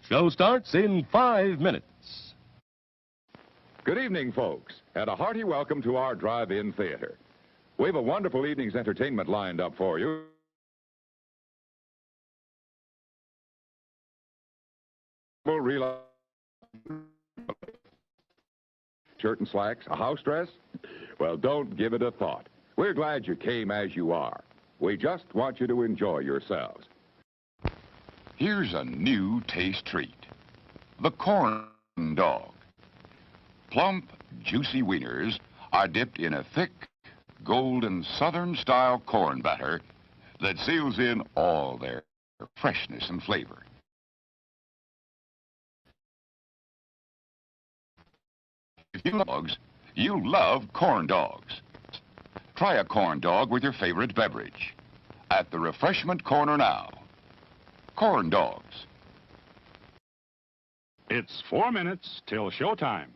Show starts in 5 minutes. Good evening, folks, and a hearty welcome to our drive-in theater. We have a wonderful evening's entertainment lined up for you. Shirt and slacks, a house dress? Well, don't give it a thought. We're glad you came as you are. We just want you to enjoy yourselves. Here's a new taste treat. The corn dog. Plump, juicy wieners are dipped in a thick, golden Southern-style corn batter that seals in all their freshness and flavor. If you love dogs, you love corn dogs. Try a corn dog with your favorite beverage. At the refreshment corner now. Corn dogs. It's 4 minutes till showtime.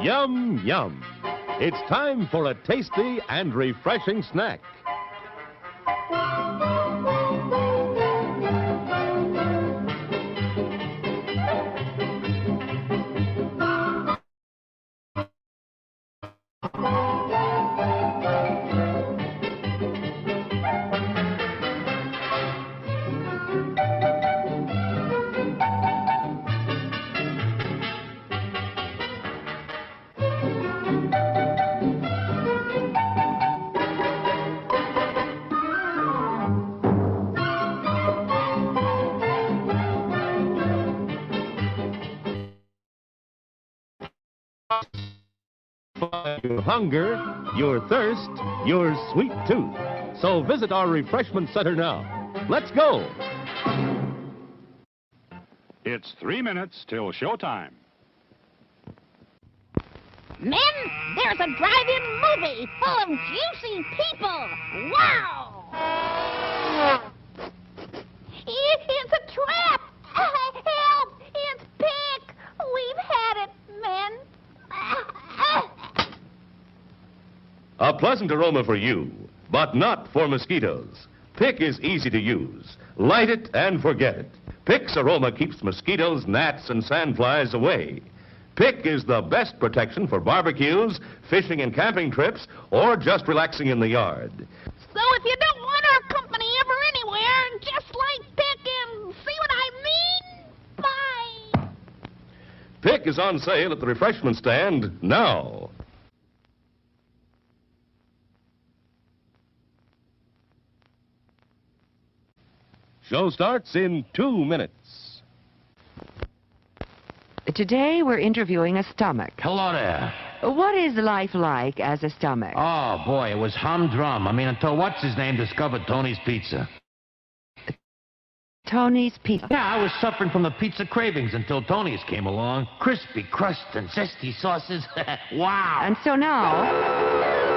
Yum, yum. It's time for a tasty and refreshing snack. Your hunger, your thirst, your sweet tooth. So visit our refreshment center now. Let's go. It's 3 minutes till showtime. Men, there's a drive-in movie full of juicy people. Wow! It's a trap! Help! It's Pick! We've had it, men. A pleasant aroma for you, but not for mosquitoes. Pick is easy to use. Light it and forget it. Pick's aroma keeps mosquitoes, gnats, and sandflies away. Pick is the best protection for barbecues, fishing and camping trips, or just relaxing in the yard. So if you don't want our company ever anywhere, just light Pick and see what I mean? Bye. Pick is on sale at the refreshment stand now. Show starts in 2 minutes. Today we're interviewing a stomach. Hello there. What is life like as a stomach? Oh, boy, it was humdrum. I mean, until what's-his-name discovered Tony's Pizza. Tony's Pizza. Yeah, I was suffering from the pizza cravings until Tony's came along. Crispy crust and zesty sauces. Wow. And so now...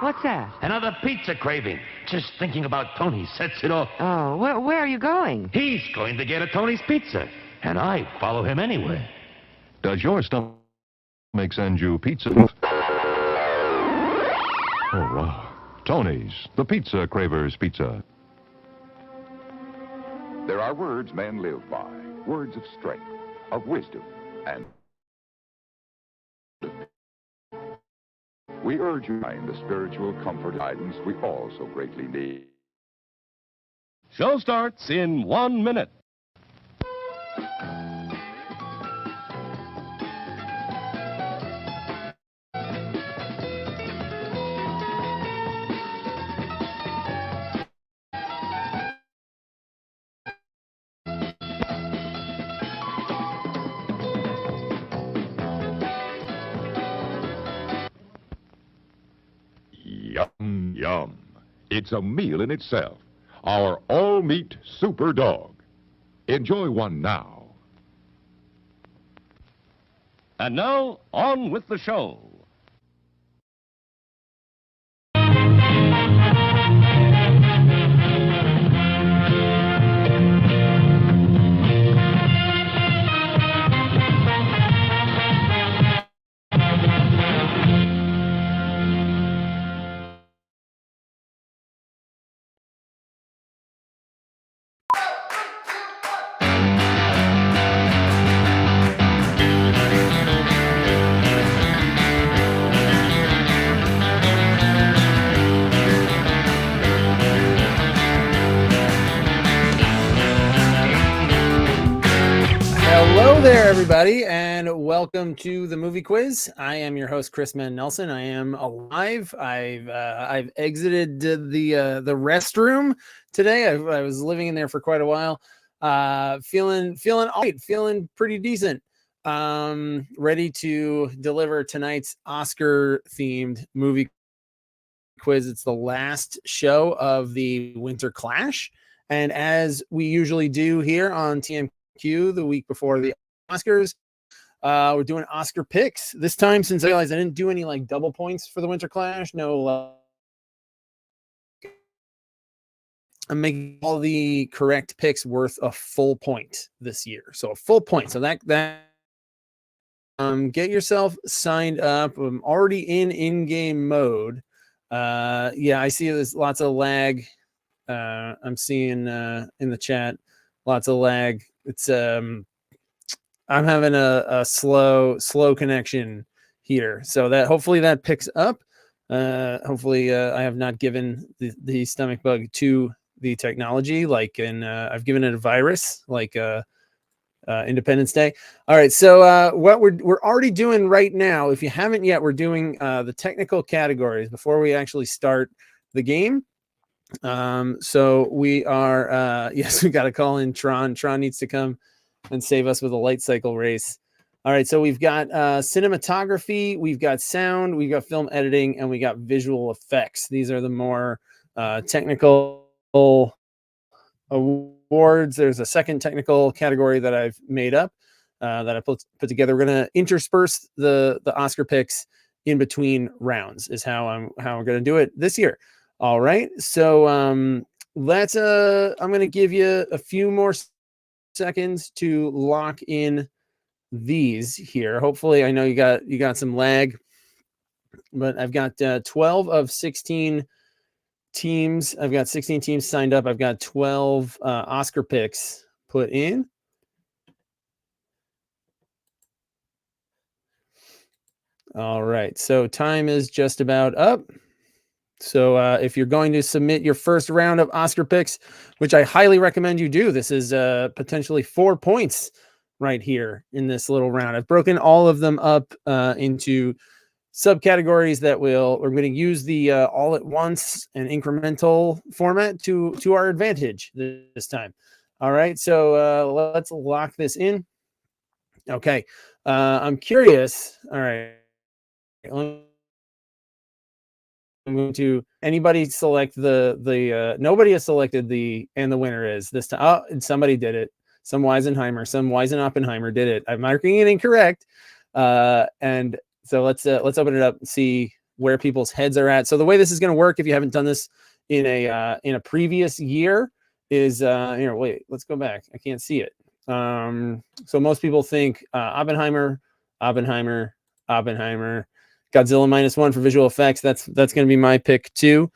What's that? Another pizza craving. Just thinking about Tony sets it off. Oh, where are you going? He's going to get a Tony's Pizza, and I follow him anywhere. Does your stomach send you pizza? Oh, wow. Tony's, the pizza craver's pizza. There are words men live by, words of strength, of wisdom, and we urge you to find the spiritual comfort guidance we all so greatly need. Show starts in 1 minute. Yum, yum. It's a meal in itself. Our all-meat super dog. Enjoy one now. And now, on with the show. everybody, and welcome to the movie quiz. I am your host, Chris Mann Nelson. I am alive. I've exited the restroom today. I was living in there for quite a while. Feeling all right, feeling pretty decent. Ready to deliver tonight's Oscar-themed movie quiz. It's the last show of the Winter Clash, and as we usually do here on TMQ the week before the Oscars, we're doing Oscar picks this time. Since I realized I didn't do any like double points for the Winter Clash, I'm making all the correct picks worth a full point this year. So a full point. So that get yourself signed up. I'm already in-game mode. Yeah, I see there's lots of lag. I'm seeing in the chat lots of lag. It's I'm having a slow connection here, so that hopefully that picks up. Hopefully I have not given the stomach bug to the technology like I've given it a virus like Independence Day. All right, so what we're already doing right now, if you haven't yet, we're doing the technical categories before we actually start the game. So we are yes, we got to call in Tron. Tron needs to come and save us with a light cycle race. All right, so we've got cinematography, we've got sound, we've got film editing, and we got visual effects. These are the more technical awards. There's a second technical category that I've made up that I put together. We're gonna intersperse the Oscar picks in between rounds is how we're gonna do it this year. All right, so let's I'm gonna give you a few more seconds to lock in these here. Hopefully, I know you got some lag, but I've got 12 of 16 teams. I've got 16 teams signed up. I've got 12 Oscar picks put in. All right, so time is just about up. So if you're going to submit your first round of Oscar picks, which I highly recommend you do, this is potentially 4 points right here in this little round. I've broken all of them up into subcategories that we're going to use the all at once and incremental format to our advantage this time. All right, so let's lock this in. Okay, I'm curious. All right. I'm going to anybody select the nobody has selected the winner is this time. Oh, and somebody did it. Some Weisenoppenheimer did it. I'm marking it incorrect. And so let's open it up and see where people's heads are at. So the way this is going to work, if you haven't done this in a previous year, is here. Wait, let's go back. I can't see it. So most people think Oppenheimer. Godzilla -1 for visual effects. That's going to be my pick too.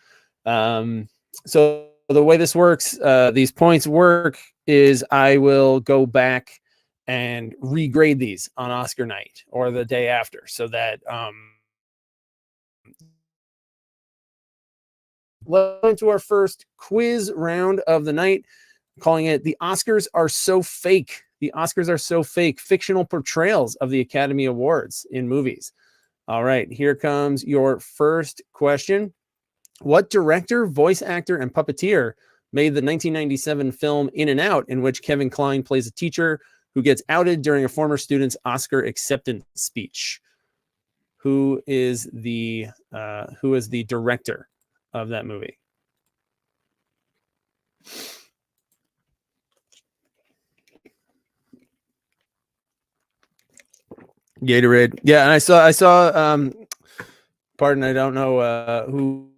So the way this works, these points work is I will go back and regrade these on Oscar night or the day after, so that let's go into our first quiz round of the night, calling it "The Oscars Are So Fake." The Oscars are so fake. Fictional portrayals of the Academy Awards in movies. All right, here comes your first question. What director, voice actor, and puppeteer made the 1997 film In and Out, in which Kevin Kline plays a teacher who gets outed during a former student's Oscar acceptance speech? Who is the director of that movie? Gatorade. Yeah, and I saw pardon, I don't know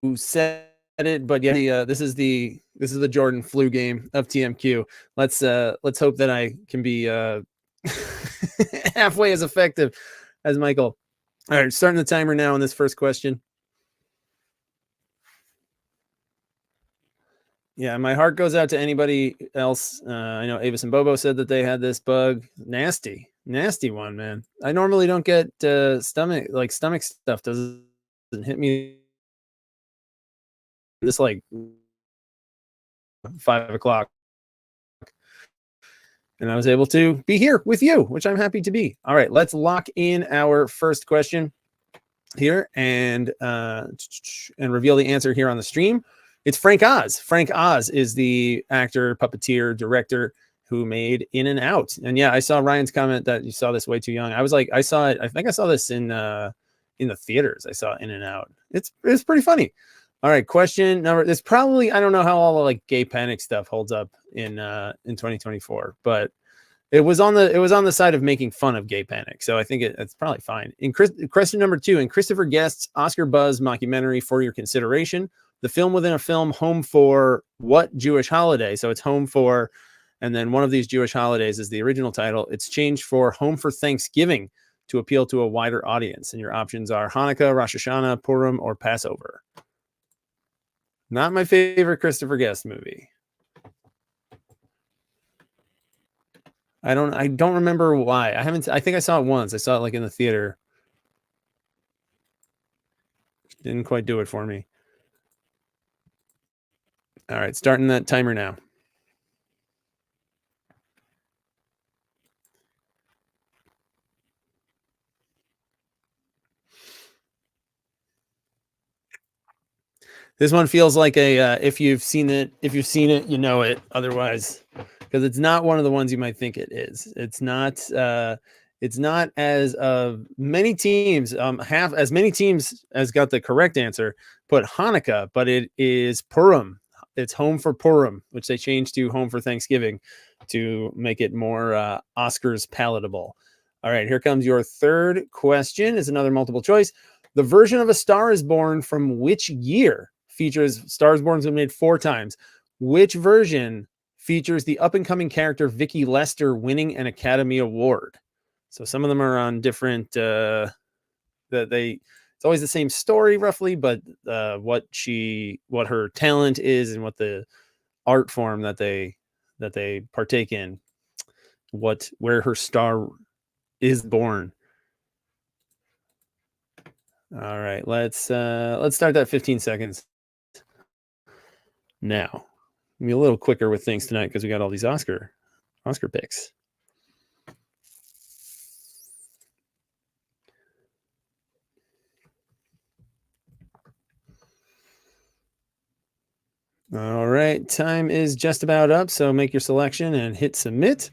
who said it, but yeah, this is the Jordan flu game of TMQ. Let's hope that I can be halfway as effective as Michael. All right, starting the timer now on this first question. Yeah, my heart goes out to anybody else. I know Avis and Bobo said that they had this bug. Nasty one, man. I normally don't get stomach stuff doesn't hit me this like 5 o'clock. And I was able to be here with you, which I'm happy to be. All right, let's lock in our first question here and reveal the answer here on the stream. It's Frank Oz. Frank Oz is the actor, puppeteer, director who made In and Out. And yeah, I saw Ryan's comment that you saw this way too young. I was like, I saw it. I think I saw this in the theaters. I saw In and Out. It's pretty funny. All right, question number. It's probably, I don't know how all the like gay panic stuff holds up in 2024, but it was on the side of making fun of gay panic, so I think it's probably fine. Question number 2, in Christopher Guest's Oscar buzz mockumentary For Your Consideration, the film within a film, home for what Jewish holiday? So it's home for, and then one of these Jewish holidays is the original title. It's changed for Home for Thanksgiving to appeal to a wider audience, and your options are Hanukkah, Rosh Hashanah, Purim, or Passover. Not my favorite Christopher Guest movie. I don't remember why. I think I saw it once. I saw it like in the theater. Didn't quite do it for me. All right, starting that timer now. This one feels like a if you've seen it, you know it. Otherwise, because it's not one of the ones you might think it is. It's not as many teams have as many teams as got the correct answer put Hanukkah, but it is Purim. It's Home for Purim, which they changed to Home for Thanksgiving to make it more Oscars palatable. All right, here comes your third question. Is another multiple choice. The version of A Star is Born from which year features Star is Born's been made 4 times. Which version features the up-and-coming character Vicky Lester winning an Academy Award? So some of them are on different it's always the same story roughly, but what her talent is and what the art form that they partake in, where her star is born. All right, let's start that 15 seconds now. Be a little quicker with things tonight because we got all these Oscar picks. All right, time is just about up, so make your selection and hit submit.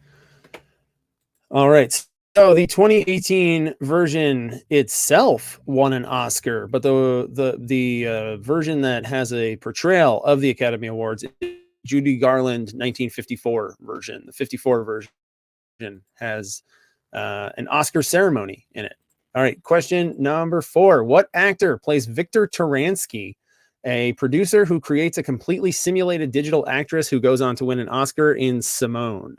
All right, so the 2018 version itself won an Oscar, but the version that has a portrayal of the Academy Awards is Judy Garland 1954 version. The 54 version has an Oscar ceremony in it. All right, question number 4. What actor plays Victor Taransky, a producer who creates a completely simulated digital actress who goes on to win an Oscar in Simone?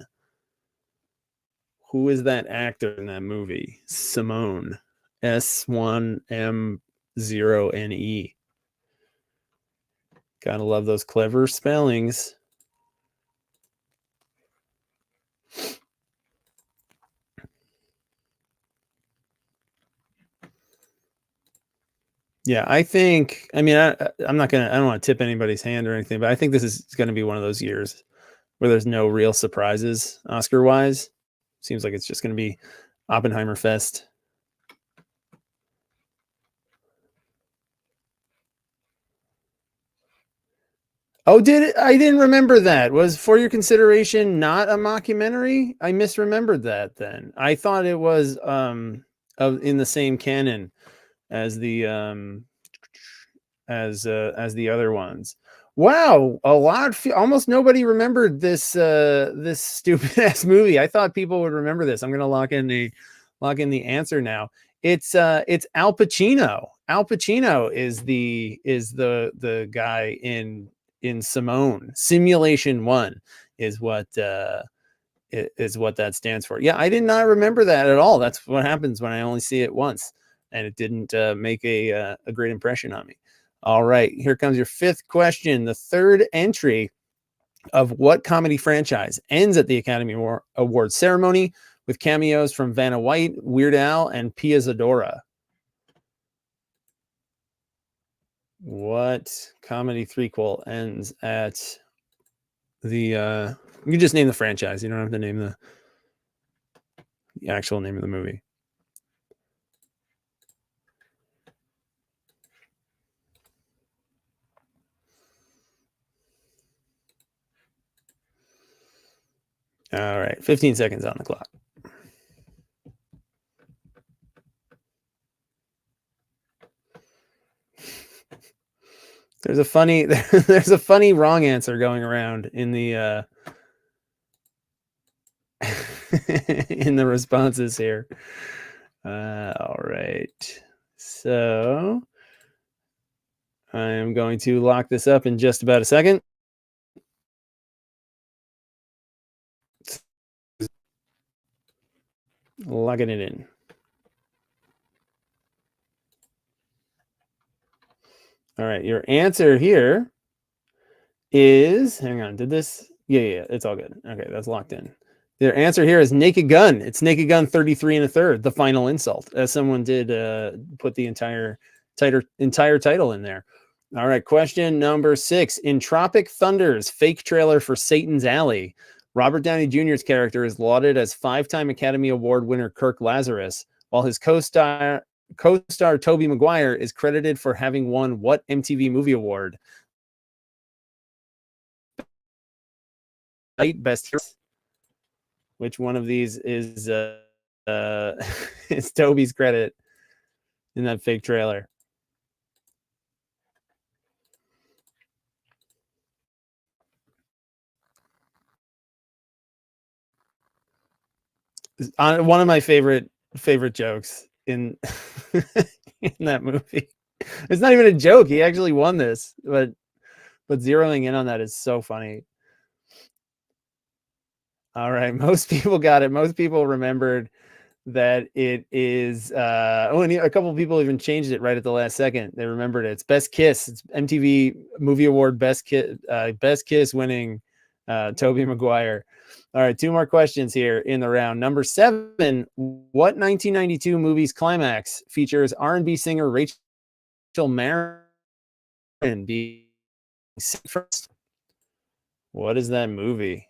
Who is that actor in that movie? Simone. S1M0NE. Gotta love those clever spellings. Yeah, I don't want to tip anybody's hand or anything, but I think this is going to be one of those years where there's no real surprises Oscar-wise. Seems like it's just going to be Oppenheimer Fest. Oh, I didn't remember that. Was For Your Consideration not a mockumentary? I misremembered that then. I thought it was in the same canon as the other ones. Wow, almost nobody remembered this stupid ass movie. I thought people would remember this. I'm gonna lock in the answer now. It's Al Pacino. Al Pacino is the guy in Simone. Simulation 1 is what that stands for. Yeah, I did not remember that at all. That's what happens when I only see it once, and it didn't make a great impression on me. All right, here comes your 5th question. The third entry of what comedy franchise ends at the Academy Awards ceremony with cameos from Vanna White, Weird Al, and Pia Zadora? What comedy threequel ends at the You can just name the franchise. You don't have to name the actual name of the movie. All right, 15 seconds on the clock. There's a funny wrong answer going around in the in the responses here. All right. So I am going to lock this up in just about a second. Locking it in. All right, your answer here is, hang on, did this? Yeah, it's all good. Okay, that's locked in. Their answer here is Naked Gun. It's Naked Gun 33 1/3, the final insult, as someone did put the entire title in there. All right, question number 6. In Tropic Thunder's fake trailer for Satan's Alley, Robert Downey Jr.'s character is lauded as 5-time Academy Award winner Kirk Lazarus, while his co-star Tobey Maguire is credited for having won what MTV Movie Award? Best. Which one of these is is Tobey's credit in that fake trailer? One of my favorite jokes in in that movie. It's not even a joke. He actually won this, but zeroing in on that is so funny. All right, most people got it. Most people remembered that it is. And a couple of people even changed it right at the last second. They remembered it. It's Best Kiss. It's MTV Movie Award Best Kiss winning Tobey Maguire. All right, 2 more questions here in the round. Number 7, what 1992 movie's climax features R&B singer Rachel Marron being first? What is that movie?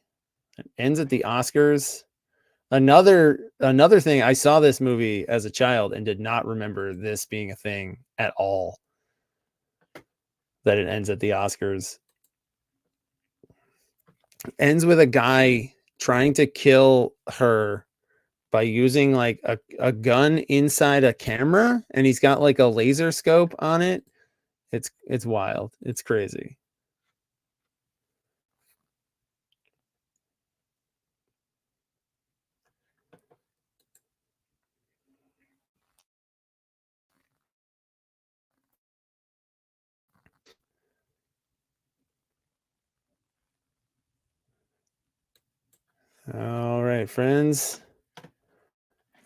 It ends at the Oscars. Another thing, I saw this movie as a child and did not remember this being a thing at all. That it ends at the Oscars. Ends with a guy trying to kill her by using like a gun inside a camera, and he's got like a laser scope on it. It's wild. It's crazy. All right, friends.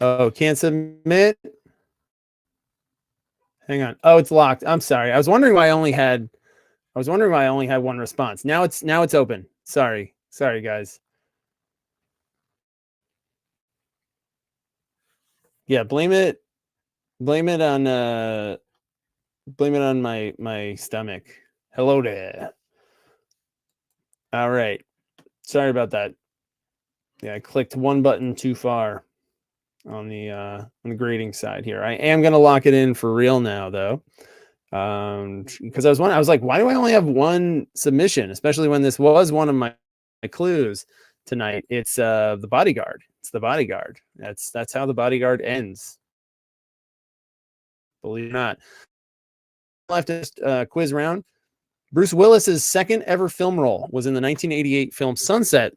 Oh, can't submit. Hang on. Oh, it's locked. I'm sorry. I was wondering why I only had one response. Now it's open. Sorry, guys. Yeah, blame it on my stomach. Hello there. All right. Sorry about that. Yeah, I clicked one button too far on the grading side here. I am going to lock it in for real now, though, because I was like, why do I only have one submission, especially when this was one of my clues tonight? It's The Bodyguard. It's The Bodyguard. That's how The Bodyguard ends. Believe it or not. Leftist quiz round. Bruce Willis's second ever film role was in the 1988 film Sunset,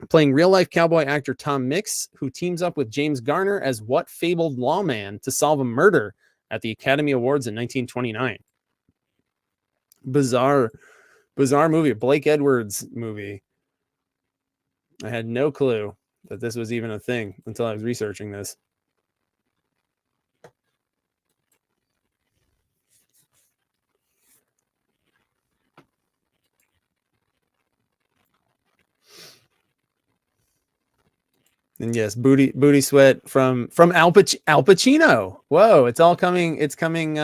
playing real-life cowboy actor Tom Mix, who teams up with James Garner as what fabled lawman to solve a murder at the Academy Awards in 1929. Bizarre movie, Blake Edwards movie. I had no clue that this was even a thing until I was researching this. And yes, booty sweat from Al Pacino. Whoa, it's all coming. It's coming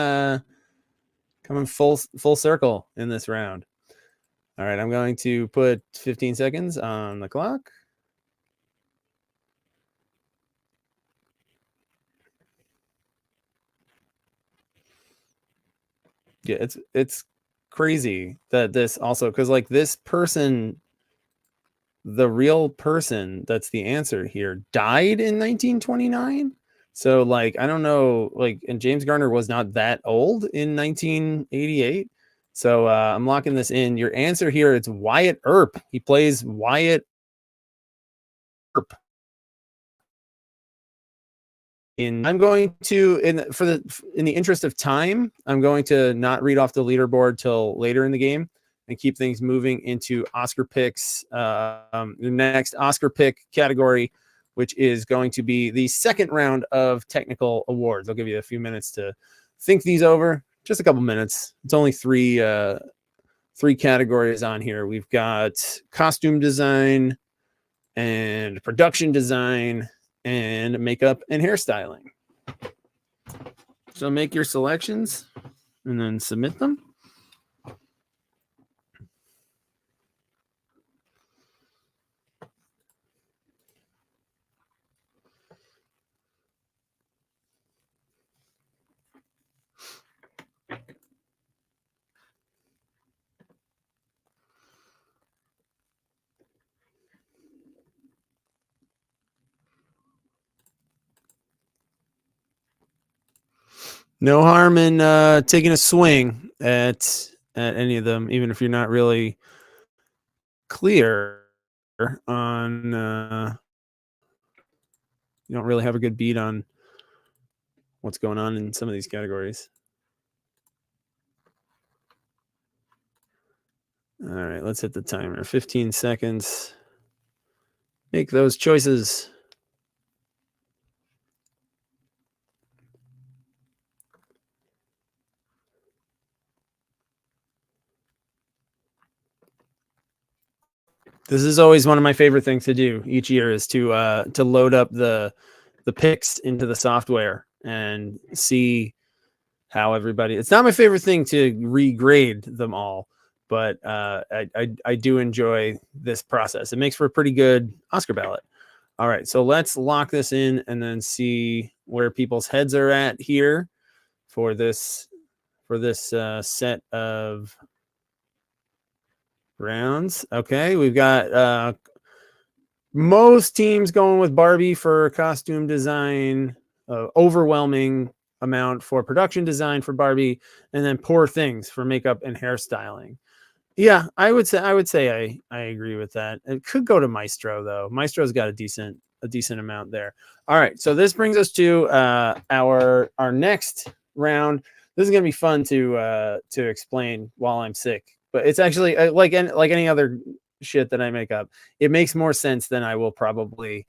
full circle in this round. All right, I'm going to put 15 seconds on the clock. Yeah, it's crazy that this also, because like this person, the real person that's the answer here, died in 1929. So like I don't know, like, and James Garner was not that old in 1988. So I'm locking this in. Your answer here, it's Wyatt Earp. He plays Wyatt Earp. I'm going to, in the interest of time, I'm going to not read off the leaderboard till later in the game and keep things moving into Oscar picks. The next Oscar pick category, which is going to be the second round of technical awards. I'll give you a few minutes to think these over. Just a couple minutes. It's only three categories on here. We've got costume design and production design and makeup and hairstyling. So make your selections and then submit them. No harm in taking a swing at any of them, even if you're not really clear on, you don't really have a good beat on what's going on in some of these categories. All right, let's hit the timer. 15 seconds. Make those choices. This is always one of my favorite things to do each year, is to load up the picks into the software and see how everybody. It's not my favorite thing to regrade them all, but I do enjoy this process. It makes for a pretty good Oscar ballot. All right, so let's lock this in and then see where people's heads are at here for this set of rounds. Okay, we've got most teams going with Barbie for costume design, overwhelming amount for production design for Barbie, and then Poor Things for makeup and hairstyling. Yeah, I would say I agree with that. It could go to Maestro though. Maestro's got a decent amount there. All right, so this brings us to our next round. This is gonna be fun to explain while I'm sick, but it's actually like any other shit that I make up. It makes more sense than I will probably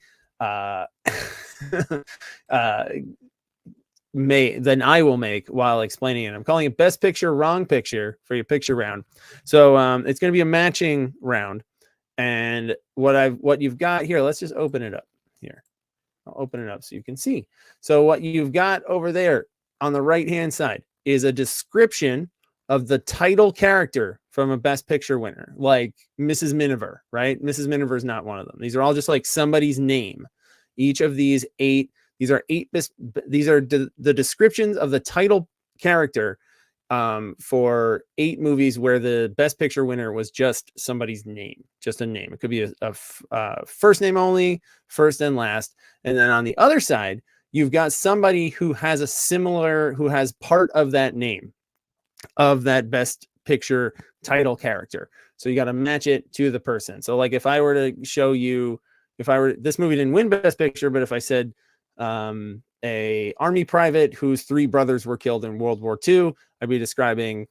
make while explaining it. I'm calling it Best Picture, Wrong Picture for your picture round. So it's going to be a matching round. And what you've got here, let's just open it up here. I'll open it up so you can see. So what you've got over there on the right-hand side is a description of the title character from a Best Picture winner, like Mrs. Miniver, right? Mrs. Miniver is not one of them. These are all just like somebody's name. Each of these eight. These are the descriptions of the title character for 8 movies where the Best Picture winner was just somebody's name, just a name. It could be a first name only, first and last. And then on the other side, you've got somebody who has who has part of that name of that Best Picture title character. So you got to match it to the person. So like if I were to show you, this movie didn't win Best Picture, but if I said, a army private whose 3 brothers were killed in World War II, I'd be describing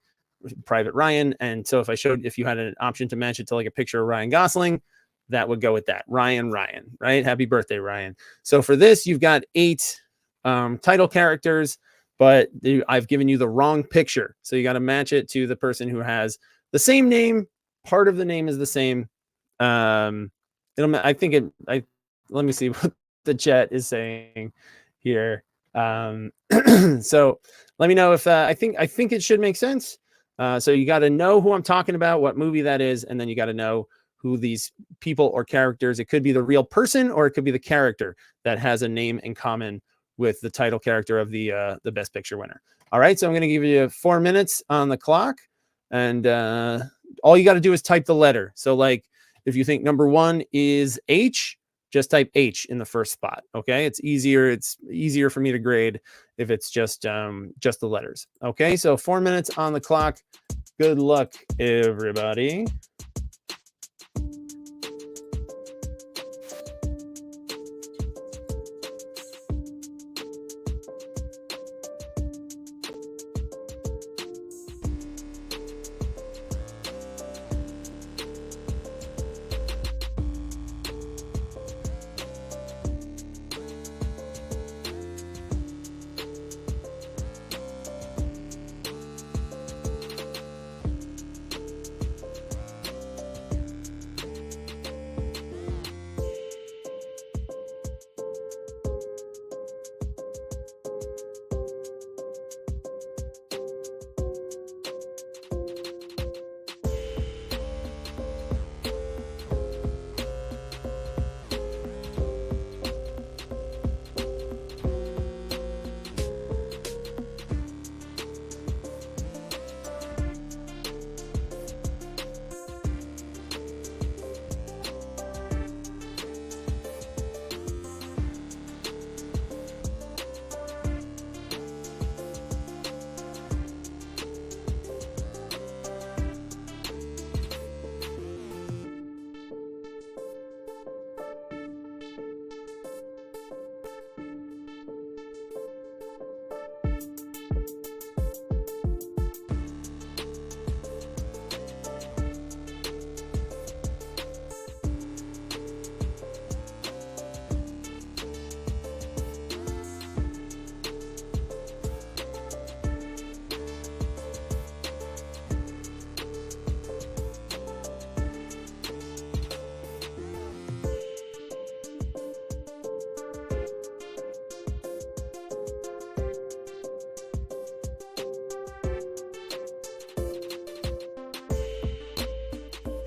Private Ryan. And so if you had an option to match it to like a picture of Ryan Gosling, that would go with that. Ryan, right? Happy birthday, Ryan. So for this, you've got 8 title characters, but I've given you the wrong picture. So you got to match it to the person who has the same name. Part of the name is the same. Let me see what the chat is saying here. So let me know if I think it should make sense. So you got to know who I'm talking about, what movie that is, and then you got to know who these people or characters. It could be the real person, or it could be the character that has a name in common with the title character of the Best Picture winner. All right, so I'm going to give you 4 minutes on the clock, and all you got to do is type the letter. So, like, if you think number 1 is H, just type H in the first spot. Okay, it's easier. It's easier for me to grade if it's just the letters. Okay, so 4 minutes on the clock. Good luck, everybody.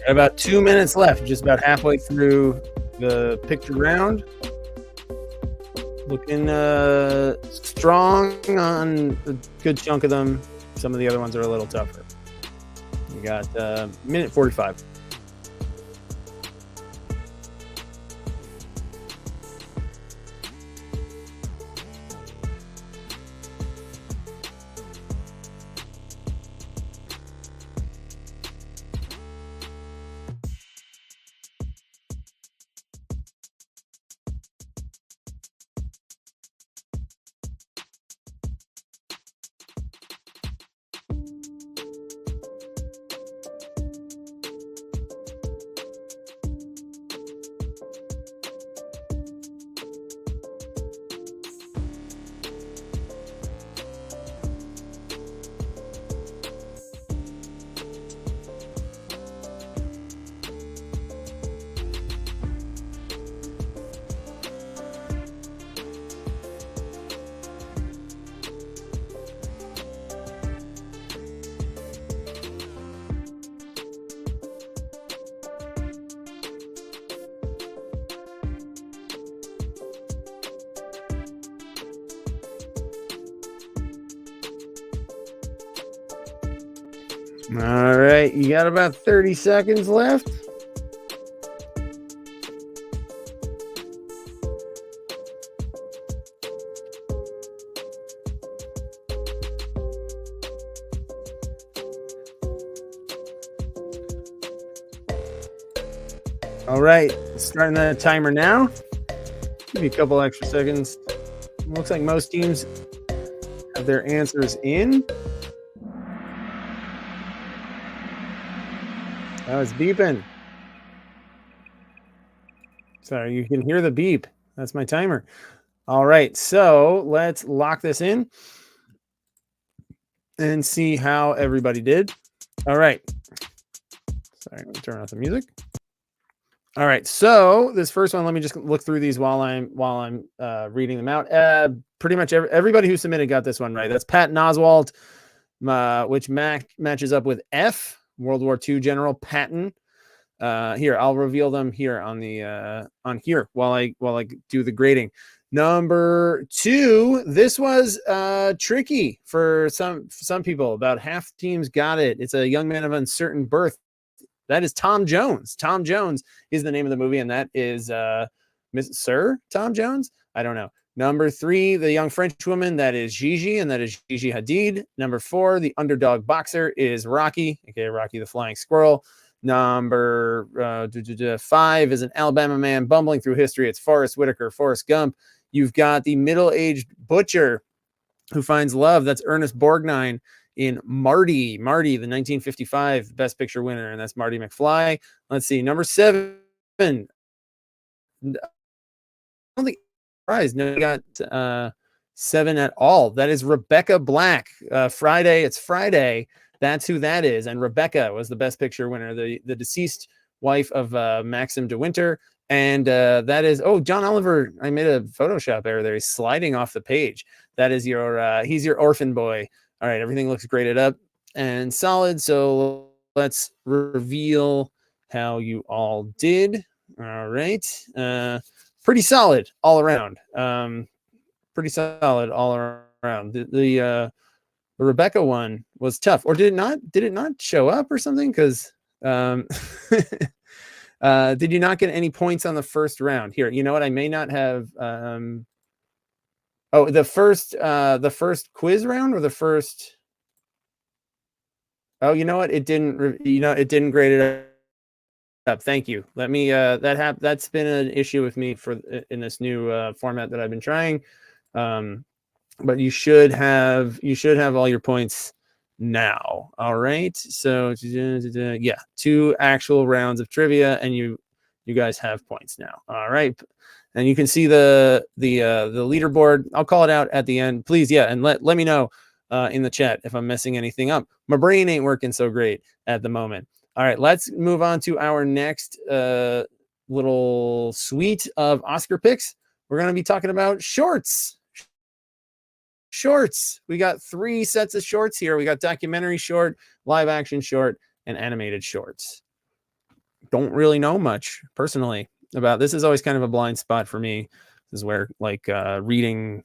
About 2 minutes left, just about halfway through the picture round. Looking strong on a good chunk of them. Some of the other ones are a little tougher. We got minute 45. All right, you got about 30 seconds left. All right, starting the timer now. Give you a couple extra seconds. Looks like most teams have their answers in. Oh, it's beeping. Sorry, you can hear the beep. That's my timer. All right, so let's lock this in and see how everybody did. All right. Sorry, I'm gonna turn off the music. All right, so this first one, let me just look through these while I'm reading them out. Pretty much everybody who submitted got this one right. That's Patton Oswalt, which matches up with F, World War II General Patton. Here, I'll reveal them here on the on here while I do the grading. Number 2, this was tricky for some people. About half teams got it. It's a young man of uncertain birth. That is Tom Jones. Tom Jones is the name of the movie, and that is Sir Tom Jones. I don't know. Number 3, the young French woman, that is Gigi, and that is Gigi Hadid. Number 4, the underdog boxer is Rocky, aka Rocky the Flying Squirrel. Number 5 is an Alabama man bumbling through history. It's Forrest Whitaker, Forrest Gump. You've got the middle-aged butcher who finds love. That's Ernest Borgnine in Marty, the 1955 Best Picture winner, and that's Marty McFly. Let's see, number 7. I don't think prize. No, we got 7 at all. That is Rebecca Black. Friday. It's Friday. That's who that is. And Rebecca was the Best Picture winner, the deceased wife of Maxim de Winter. And that is, John Oliver. I made a Photoshop error there. He's sliding off the page. That is your, he's your orphan boy. All right, everything looks graded up and solid. So let's reveal how you all did. All right. Pretty solid all around. Pretty solid all around. The Rebecca one was tough, or did it not? Did it not show up or something? Because did you not get any points on the first round? Here, you know what? I may not have. The first quiz round or the first. Oh, you know what? It didn't. It didn't grade it up. Thank you. Let me. That's been an issue with me in this new format that I've been trying. But you should have all your points now. All right. So yeah, 2 actual rounds of trivia, and you guys have points now. All right. And you can see the leaderboard. I'll call it out at the end, please. Yeah, and let me know in the chat if I'm messing anything up. My brain ain't working so great at the moment. All right, let's move on to our next little suite of Oscar picks. We're going to be talking about shorts. We got 3 sets of shorts here. We got documentary short, live action short, and animated shorts. Don't really know much personally about this. Is always kind of a blind spot for me. This is where reading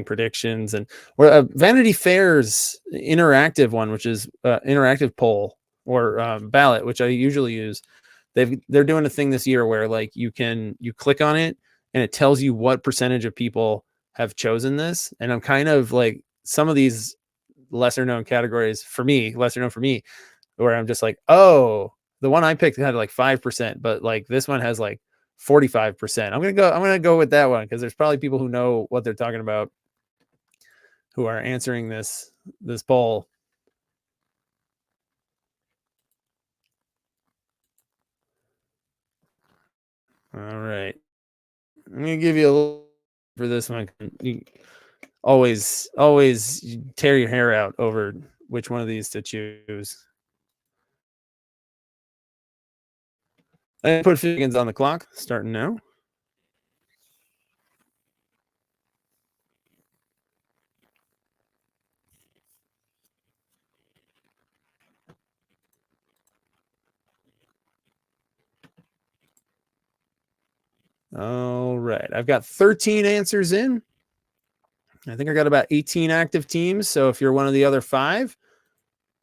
predictions and Vanity Fair's interactive one, which is interactive poll or ballot, which I usually use. They're doing a thing this year where you click on it and it tells you what percentage of people have chosen this. And I'm kind of some of these lesser known categories for me, where I'm just the one I picked had 5%, but this one has 45%. I'm gonna go with that one because there's probably people who know what they're talking about who are answering this poll. All right, I'm gonna give you a little for this one. You always tear your hair out over which one of these to choose. I put 50 seconds on the clock, starting now. All right, I've got 13 answers in. I think I got about 18 active teams. So if you're one of the other 5,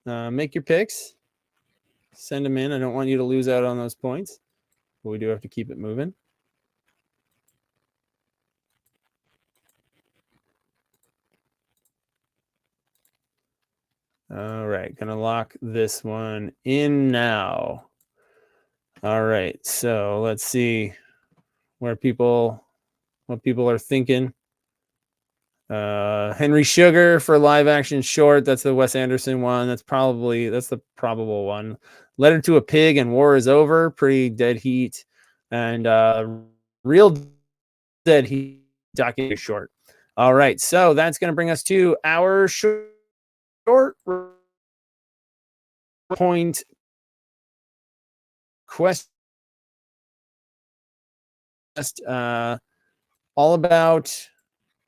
make your picks. Send them in. I don't want you to lose out on those points, but we do have to keep it moving. All right, gonna lock this one in now. All right, so let's see what people are thinking. Henry Sugar for live action short. That's the Wes Anderson one. That's the probable one. Letter to a Pig and War is Over. Pretty dead heat. And Real Dead Heat documentary short. All right, so that's going to bring us to our short point quest. All about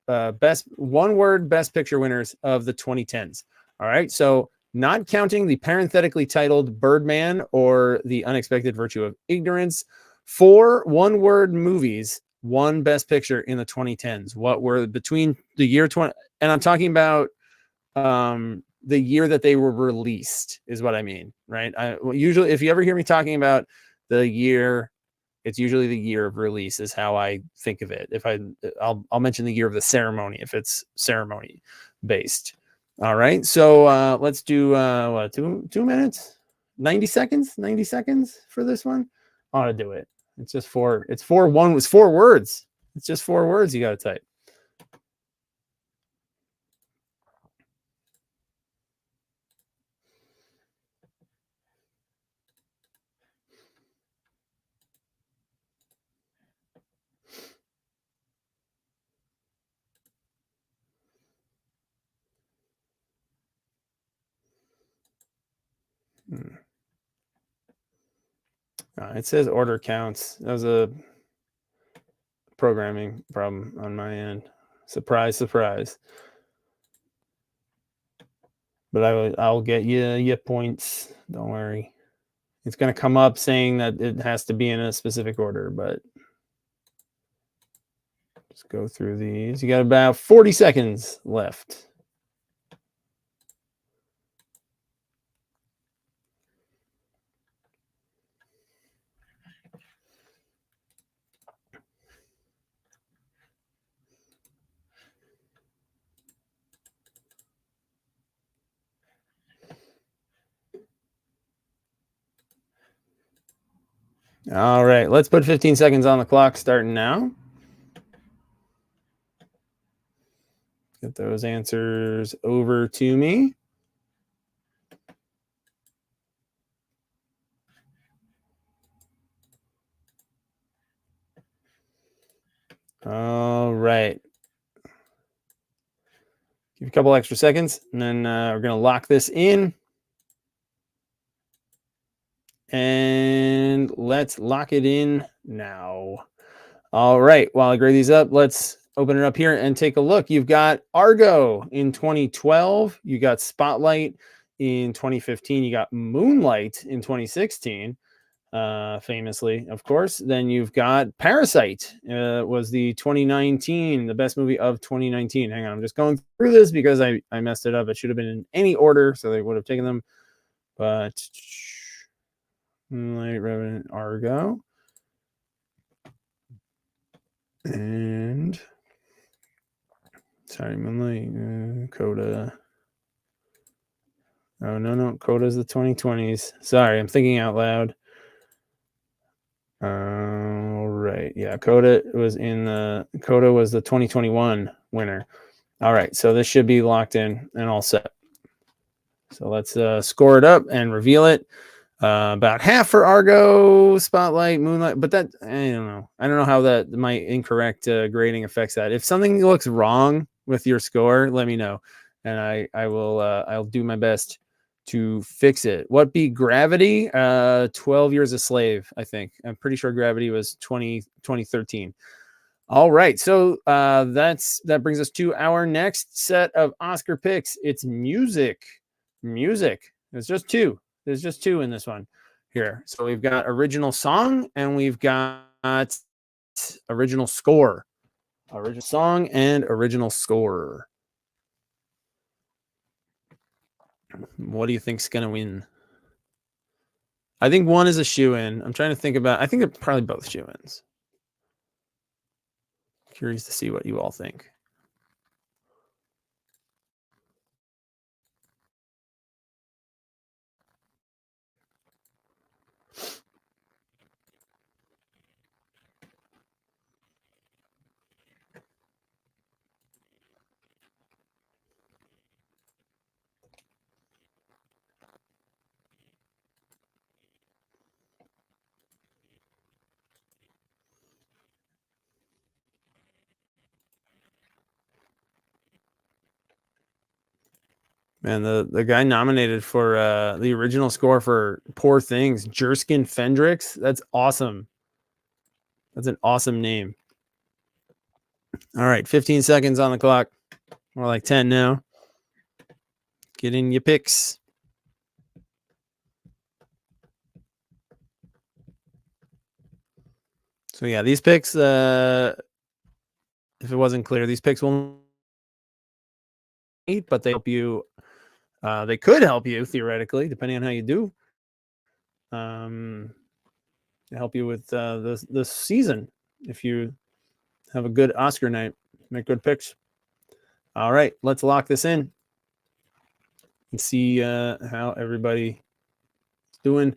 best one-word Best Picture winners of the 2010s. All right. So, not counting the parenthetically titled Birdman or The Unexpected Virtue of Ignorance, 4 one-word movies won Best Picture in the 2010s. What were between the year 20, and I'm talking about the year that they were released is what I mean, right? Usually, if you ever hear me talking about the year, it's usually the year of release is how I think of it. If I'll mention the year of the ceremony if it's ceremony based. All right, so let's do what, 2 minutes, 90 seconds for this one. I ought to do it. It's just 4. It's 4 words. It's just 4 words you got to type. It says order counts. That was a programming problem on my end. Surprise, surprise. But I'll get you points. Don't worry. It's going to come up saying that it has to be in a specific order, but just go through these. You got about 40 seconds left. All right, let's put 15 seconds on the clock starting now. Get those answers over to me. All right. Give a couple extra seconds, and then we're going to lock this in. And let's lock it in now. All right. While I grade these up, let's open it up here and take a look. You've got Argo in 2012. You got Spotlight in 2015. You got Moonlight in 2016, famously, of course. Then you've got Parasite, was the 2019, the best movie of 2019. Hang on. I'm just going through this because I messed it up. It should have been in any order, so they would have taken them. But Moonlight, Revenant, Argo. And sorry, Moonlight, Coda. Oh, no, Coda's the 2020s. Sorry, I'm thinking out loud. All right. Yeah, Coda was the 2021 winner. All right, so this should be locked in and all set. So let's score it up and reveal it. About half for Argo, Spotlight, Moonlight, but that I don't know. I don't know how that my incorrect grading affects that. If something looks wrong with your score, let me know, and I will I'll do my best to fix it. What be Gravity? 12 Years a Slave, I think. I'm pretty sure Gravity was 2013. All right, so that brings us to our next set of Oscar picks. It's music. There's just 2. There's just 2 in this one here. So we've got original song and we've got original score. Original song and original score. What do you think's going to win? I think one is a shoe-in. I'm trying to think about, I think they're probably both shoe-ins. Curious to see what you all think. Man, the guy nominated for the original score for Poor Things, Jerskin Fendrix. That's awesome. That's an awesome name. All right, 15 seconds on the clock. More like 10 now. Get in your picks. So yeah, these picks, if it wasn't clear, these picks will need, but they help you. They could help you theoretically, depending on how you do. Help you with the season if you have a good Oscar night, make good picks. All right, let's lock this in and see how everybody is doing,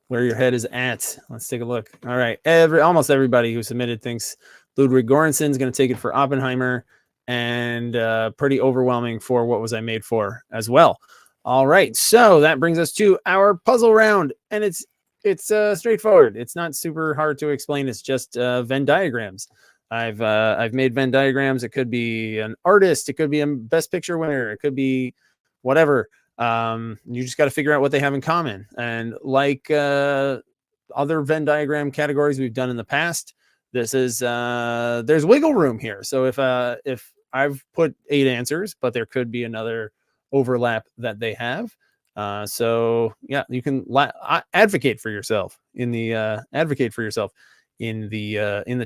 where your head is at. Let's take a look. All right, almost everybody who submitted thinks Ludwig Göransson is going to take it for Oppenheimer, and pretty overwhelming for What Was I Made For as well. All right, so that brings us to our puzzle round, and it's straightforward. It's not super hard to explain. It's just Venn diagrams. I've made Venn diagrams. It could be an artist. It could be a Best Picture winner. It could be whatever. You just got to figure out what they have in common. And like other Venn diagram categories we've done in the past, this is there's wiggle room here. So if I've put 8 answers, but there could be another overlap that they have. So yeah, you can advocate for yourself in the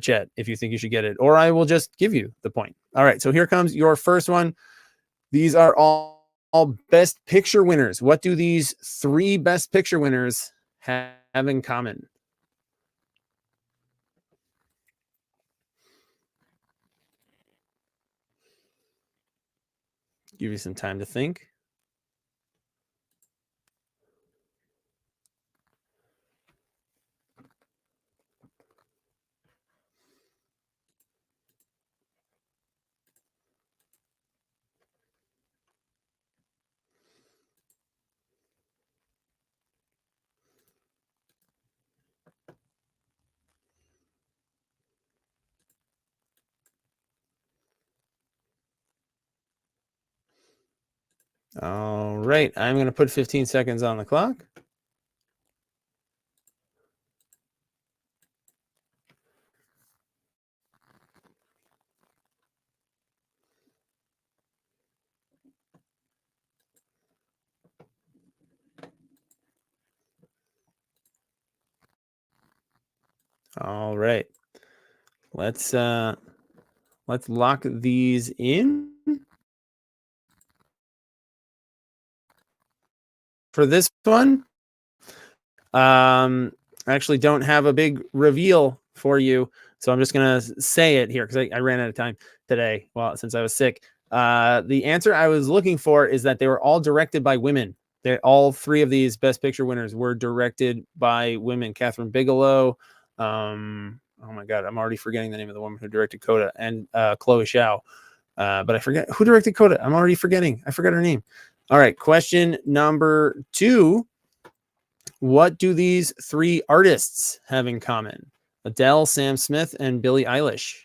chat if you think you should get it, or I will just give you the point. All right, so here comes your first one. These are all Best Picture winners. What do these 3 Best Picture winners have in common? Give you some time to think. All right, I'm going to put 15 seconds on the clock. All right, let's lock these in. For this one, I actually don't have a big reveal for you, so I'm just gonna say it here because I ran out of time today. Well, since I was sick, the answer I was looking for is that they were all directed by women. All 3 of these Best Picture winners were directed by women. Catherine Bigelow. Oh my God, I'm already forgetting the name of the woman who directed Coda, and Chloe Zhao. But I forget who directed Coda. I'm already forgetting. I forgot her name. All right, question number 2. What do these 3 artists have in common? Adele, Sam Smith, and Billie Eilish.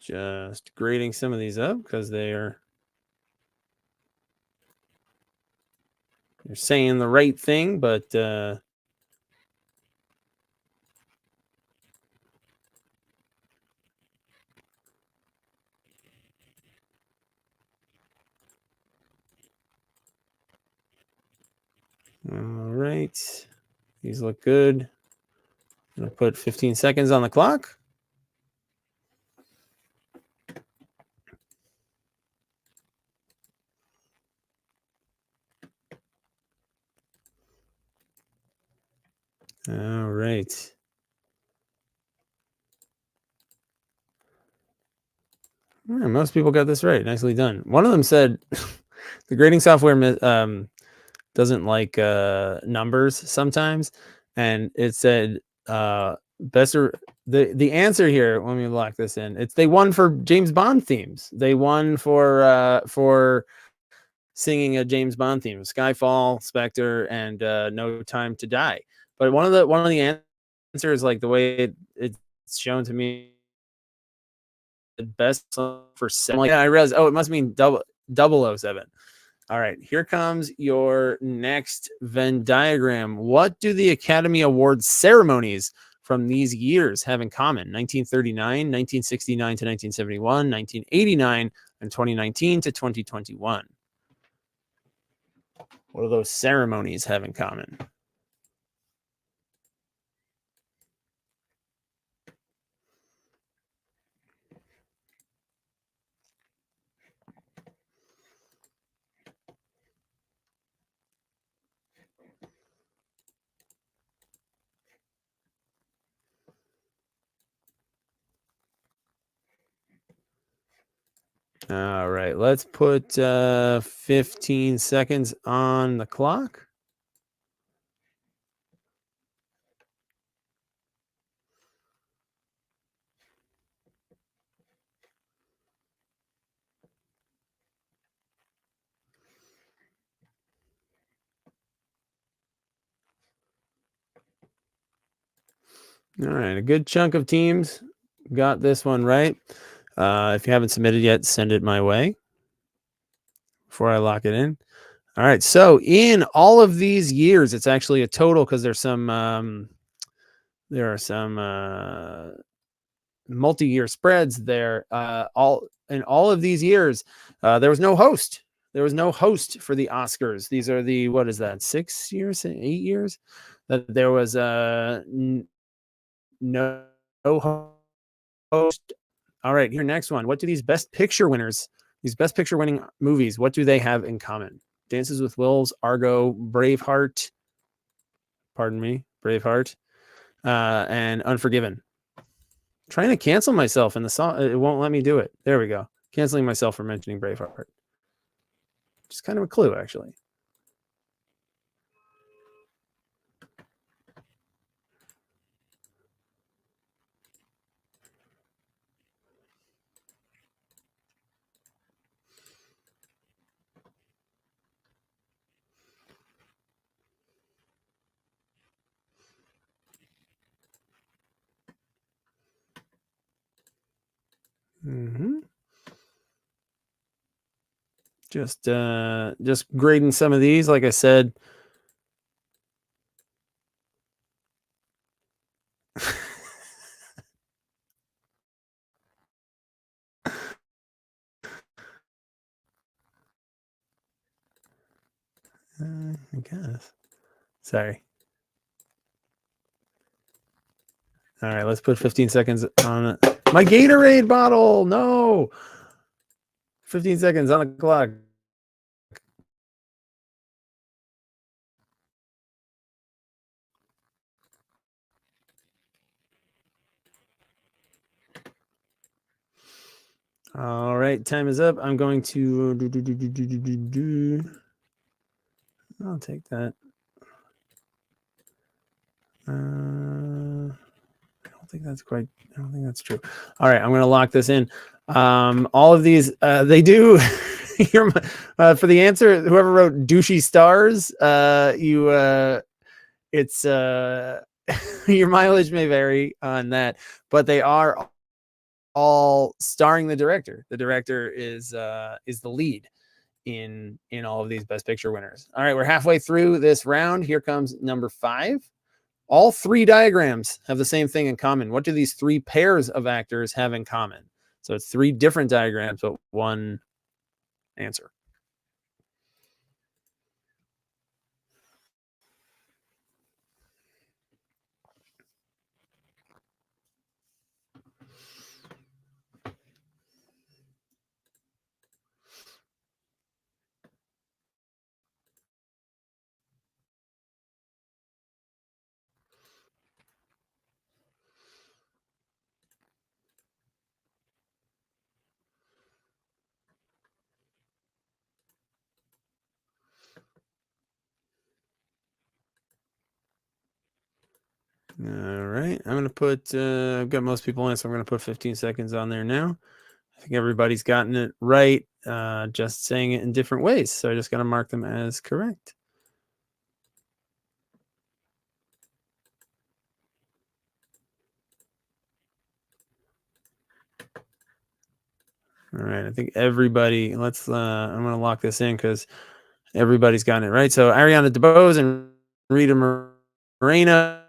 Just grading some of these up because they're saying the right thing, but all right. These look good. I'm going to put 15 seconds on the clock. All right. Yeah, most people got this right. Nicely done. One of them said the grading software doesn't like numbers sometimes, and it said the answer here. Let me lock this in. They won for James Bond themes. They won for singing a James Bond theme: Skyfall, Spectre, and No Time to Die. But one of the answers, like the way it shown to me the best for 7. Like, yeah, I realized, oh, it must mean 007. All right, here comes your next Venn diagram. What do the Academy Awards ceremonies from these years have in common? 1939, 1969 to 1971, 1989, and 2019 to 2021. What do those ceremonies have in common? All right, let's put 15 seconds on the clock. All right, a good chunk of teams got this one right. If you haven't submitted yet, send it my way before I lock it in. All right, so in all of these years, it's actually a total because there's some there are some multi-year spreads there. All of these years, there was no host. There was no host for the Oscars. These are the, what is that, 6 years, 8 years that there was no host. All right, here, next one. What do these Best Picture winners, these Best Picture winning movies, what do they have in common? Dances with Wolves, Argo, Braveheart, pardon me, Braveheart, and Unforgiven. I'm trying to cancel myself in the song. It won't let me do it. There we go. Canceling myself for mentioning Braveheart. Just kind of a clue, actually. Just grading some of these, like I said. I guess. Sorry. All right, let's put 15 seconds on it. My Gatorade bottle. No. 15 seconds on the clock. All right, time is up. I'm going to I'll take that. I don't think that's quite. I don't think that's true. All right, I'm going to lock this in. All of these, they do. For the answer, whoever wrote douchey stars, it's your mileage may vary on that, but they are all starring the director. The director is the lead in all of these Best Picture winners. All right, we're halfway through this round. Here comes number 5. All 3 diagrams have the same thing in common. What do these 3 pairs of actors have in common? So it's 3 different diagrams, but one answer. All right, I'm going to put, I've got most people in, so I'm going to put 15 seconds on there now. I think everybody's gotten it right, just saying it in different ways. So I just got to mark them as correct. All right, I think everybody. Let's. I'm going to lock this in because everybody's gotten it right. So Ariana DeBose and Rita Moreno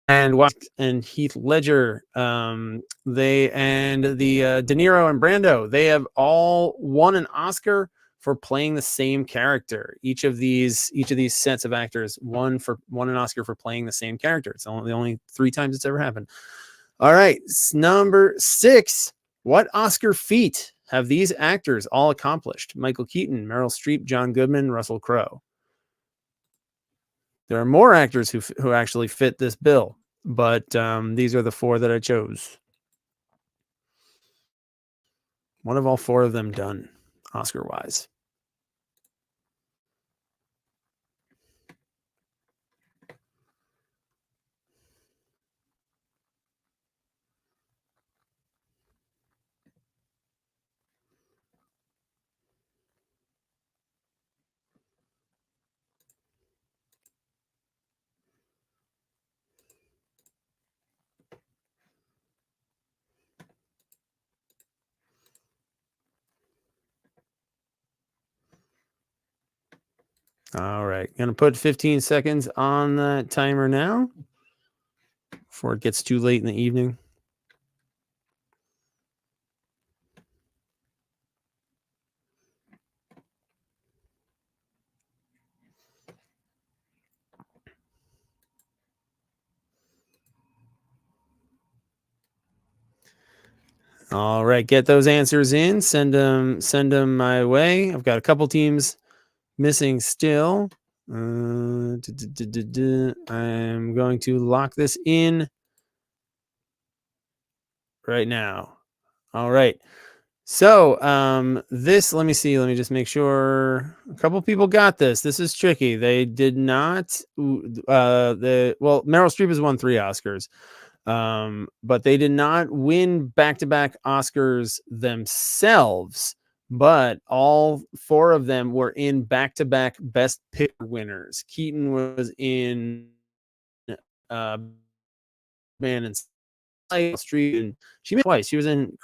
and Heath Ledger, they and the De Niro and Brando, they have all won an Oscar for playing the same character. Each of these sets of actors won an Oscar for playing the same character. It's the only 3 times it's ever happened. All right, number 6. What Oscar feat have these actors all accomplished? Michael Keaton, Meryl Streep, John Goodman, Russell Crowe. There are more actors who actually fit this bill, but these are the 4 that I chose. What have all 4 of them done, Oscar-wise? All right, gonna put 15 seconds on the timer now before it gets too late in the evening. All right, get those answers in. Send them my way. I've got a couple teams missing still. I'm going to lock this in right now. All right. So this, let me see. Let me just make sure a couple people got this. This is tricky. They did not. Meryl Streep has won 3 Oscars. But they did not win back-to-back Oscars themselves, but all 4 of them were in back-to-back Best Picture winners. Keaton was in Man and Street, and she made twice. She was in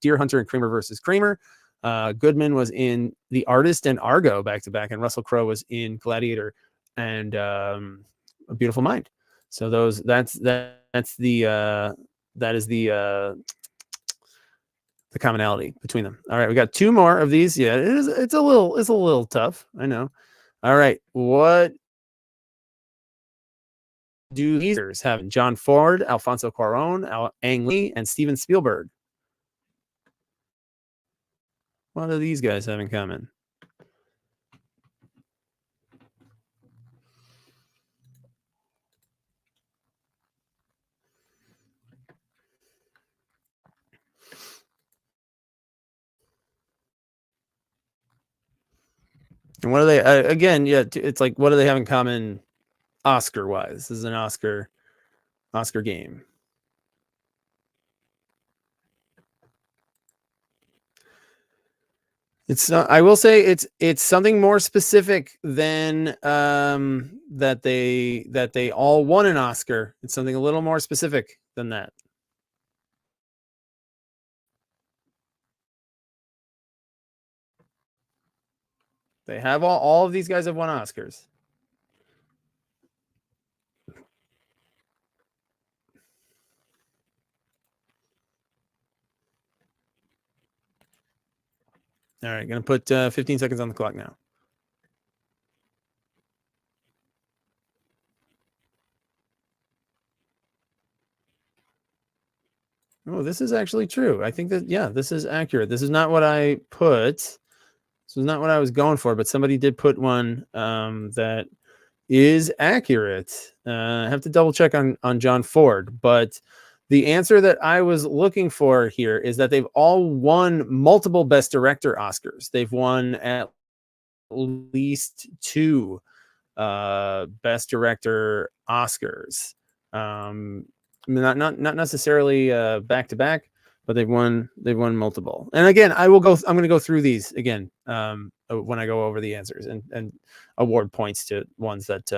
Deer Hunter and Kramer versus Kramer. Goodman was in The Artist and Argo back-to-back, and Russell Crowe was in Gladiator and A Beautiful Mind. So that is the commonality between them. All right, we got 2 more of these. Yeah, it's a little tough, I know. All right, what do these have? John Ford, Alfonso Cuarón, Ang Lee, and Steven Spielberg. What do these guys have in common? And what are they? Again, yeah, it's like, what do they have in common, Oscar-wise? This is an Oscar game. It's not, I will say it's something more specific than that they all won an Oscar. It's something a little more specific than that. They have all of these guys have won Oscars. All right, going to put 15 seconds on the clock now. Oh, this is actually true. I think that, yeah, this is accurate. This is not what I put. This was not what I was going for, but somebody did put one that is accurate. I have to double check on John Ford, but the answer that I was looking for here is that they've all won multiple Best Director Oscars. They've won at least 2 Best Director Oscars. Not necessarily back to back, but they've won multiple. And again, I'm going to go through these again when I go over the answers and award points to ones that.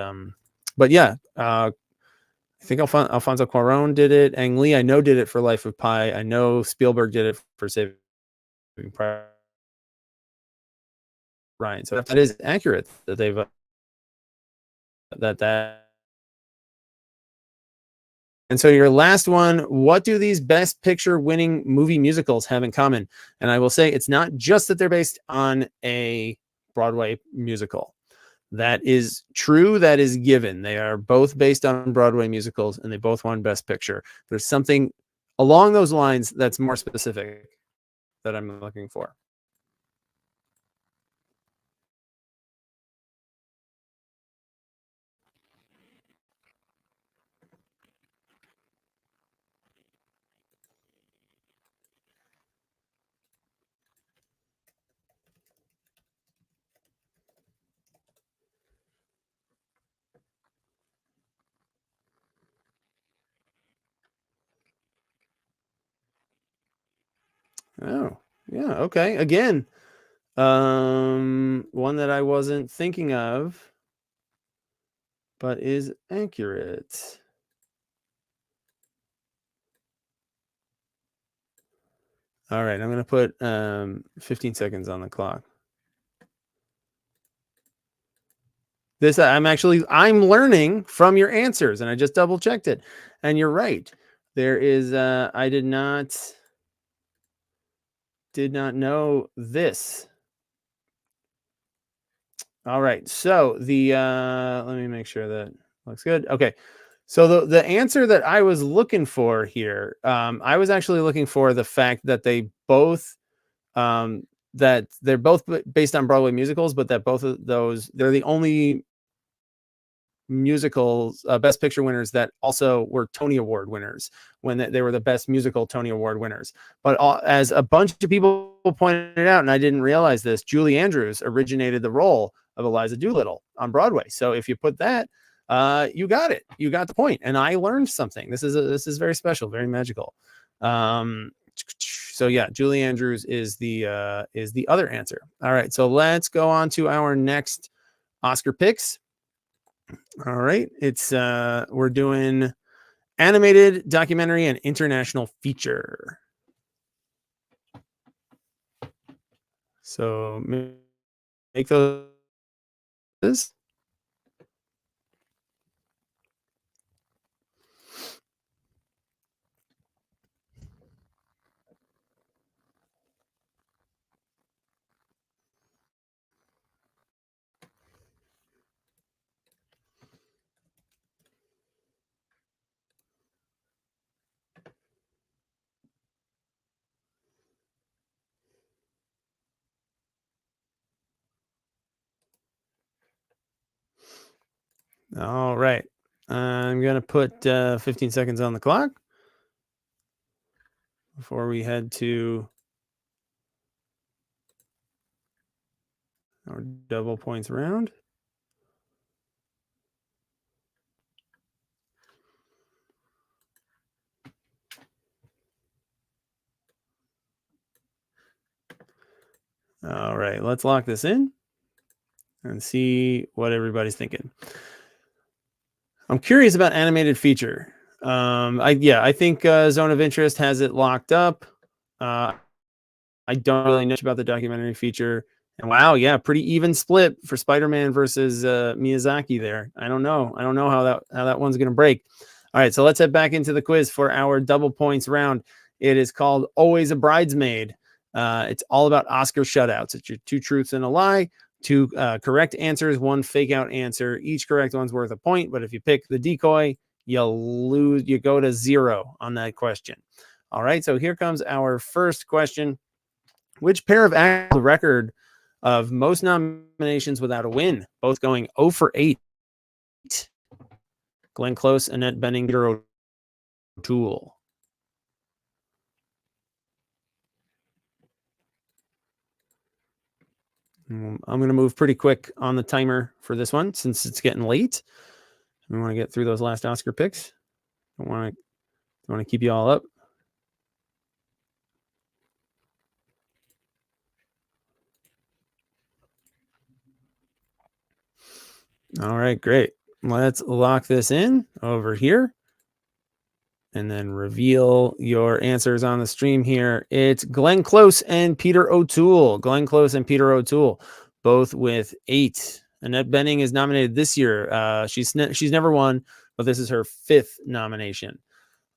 But yeah, I think Alfonso Cuarón did it. Ang Lee, I know, did it for Life of Pi. I know Spielberg did it for Saving Ryan. So that is accurate that they've that. And so your last one, what do these Best Picture winning movie musicals have in common? And I will say it's not just that they're based on a Broadway musical. That is true. That is given. They are both based on Broadway musicals, and they both won Best Picture. There's something along those lines that's more specific that I'm looking for. Oh, yeah. Okay. Again, one that I wasn't thinking of, but is accurate. All right. I'm going to put 15 seconds on the clock. I'm learning from your answers, and I just double checked it. And you're right. There is, I did not know this. All right. So let me make sure that looks good. Okay. So the answer that I was looking for here, I was actually looking for the fact that they both, that they're both based on Broadway musicals, but that both of those, they're the only musicals Best Picture winners that also were Tony Award winners when they were the Best Musical Tony Award winners. But as a bunch of people pointed out, and I didn't realize this, Julie Andrews originated the role of Eliza Doolittle on Broadway. So if you put that, you got it. You got the point. And I learned something. This is very special, very magical. So yeah, Julie Andrews is the other answer. All right, so let's go on to our next Oscar picks. All right, it's we're doing animated, documentary, and international feature. So make those. All right. I'm going to put 15 seconds on the clock before we head to our double points round. All right. Let's lock this in and see what everybody's thinking. I'm curious about animated feature. I think Zone of Interest has it locked up. I don't really know much about the documentary feature. And wow, yeah, pretty even split for Spider-Man versus Miyazaki there. I don't know how that one's gonna break. All right, so let's head back into the quiz for our double points round. It is called Always a Bridesmaid. It's all about Oscar shutouts. It's your 2 truths and a lie. 2 correct answers, 1 fake out answer. Each correct one's worth a point, but if you pick the decoy, you'll lose. You go to 0 on that question. All right, so here comes our first question. Which pair of actors the record of most nominations without a win? Both going 0 for 8. Glenn Close, Annette Bening, Peter O'Toole. I'm going to move pretty quick on the timer for this one since it's getting late. We want to get through those last Oscar picks. Don't want to keep you all up. All right, great. Let's lock this in over here. and then reveal your answers on the stream here. It's Glenn Close and Peter O'Toole. Glenn Close and Peter O'Toole, both with 8. Annette Bening is nominated this year. She's never won, but this is her 5th nomination.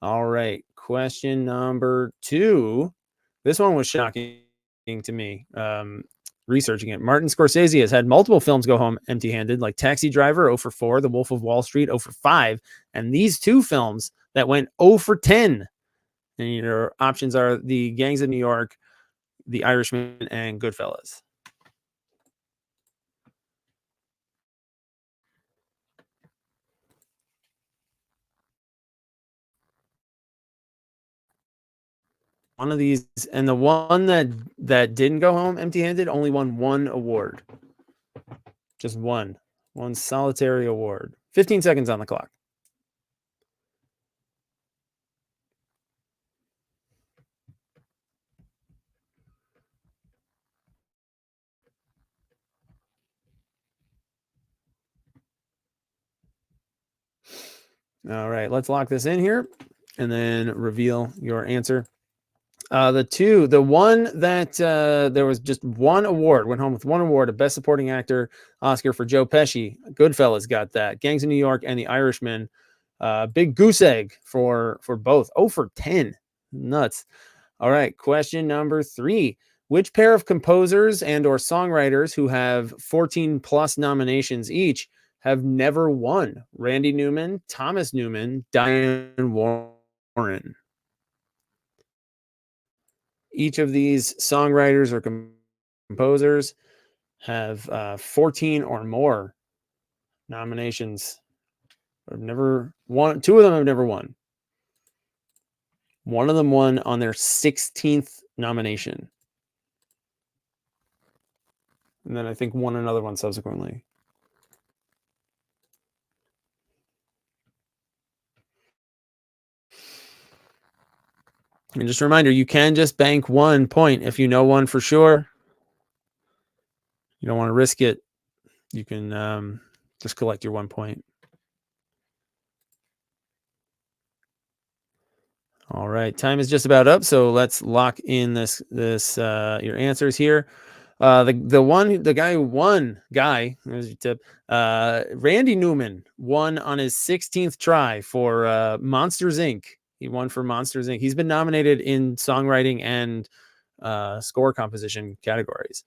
All right, question number 2. This one was shocking to me. Researching it, Martin Scorsese has had multiple films go home empty-handed, like Taxi Driver 0 for 4, The Wolf of Wall Street 0 for 5, and these 2 films that went 0 for 10. And your options are The Gangs of New York, The Irishman, and Goodfellas. One of these, and the one that didn't go home empty-handed only won 1 award. Just one solitary award. 15 seconds on the clock. All right, let's lock this in here and then reveal your answer. The one that there was just 1 award, went home with 1 award, a Best Supporting Actor Oscar for Joe Pesci. Goodfellas got that. Gangs of New York and The Irishman. Big goose egg for both. 0 for 10. Nuts. All right, question number 3. Which pair of composers and or songwriters who have 14 plus nominations each have never won? Randy Newman, Thomas Newman, Diane Warren. Each of these songwriters or composers have 14 or more nominations. I've never won. 2 of them have never won. One of them won on their 16th nomination. And then I think won another one subsequently. And just a reminder, you can just bank 1 point if you know one for sure. You don't want to risk it. You can just collect your 1 point. All right, time is just about up, so let's lock in this your answers here. The guy who won, there's your tip. Randy Newman won on his 16th try for Monsters Inc. He won for Monsters Inc. He's been nominated in songwriting and score composition categories.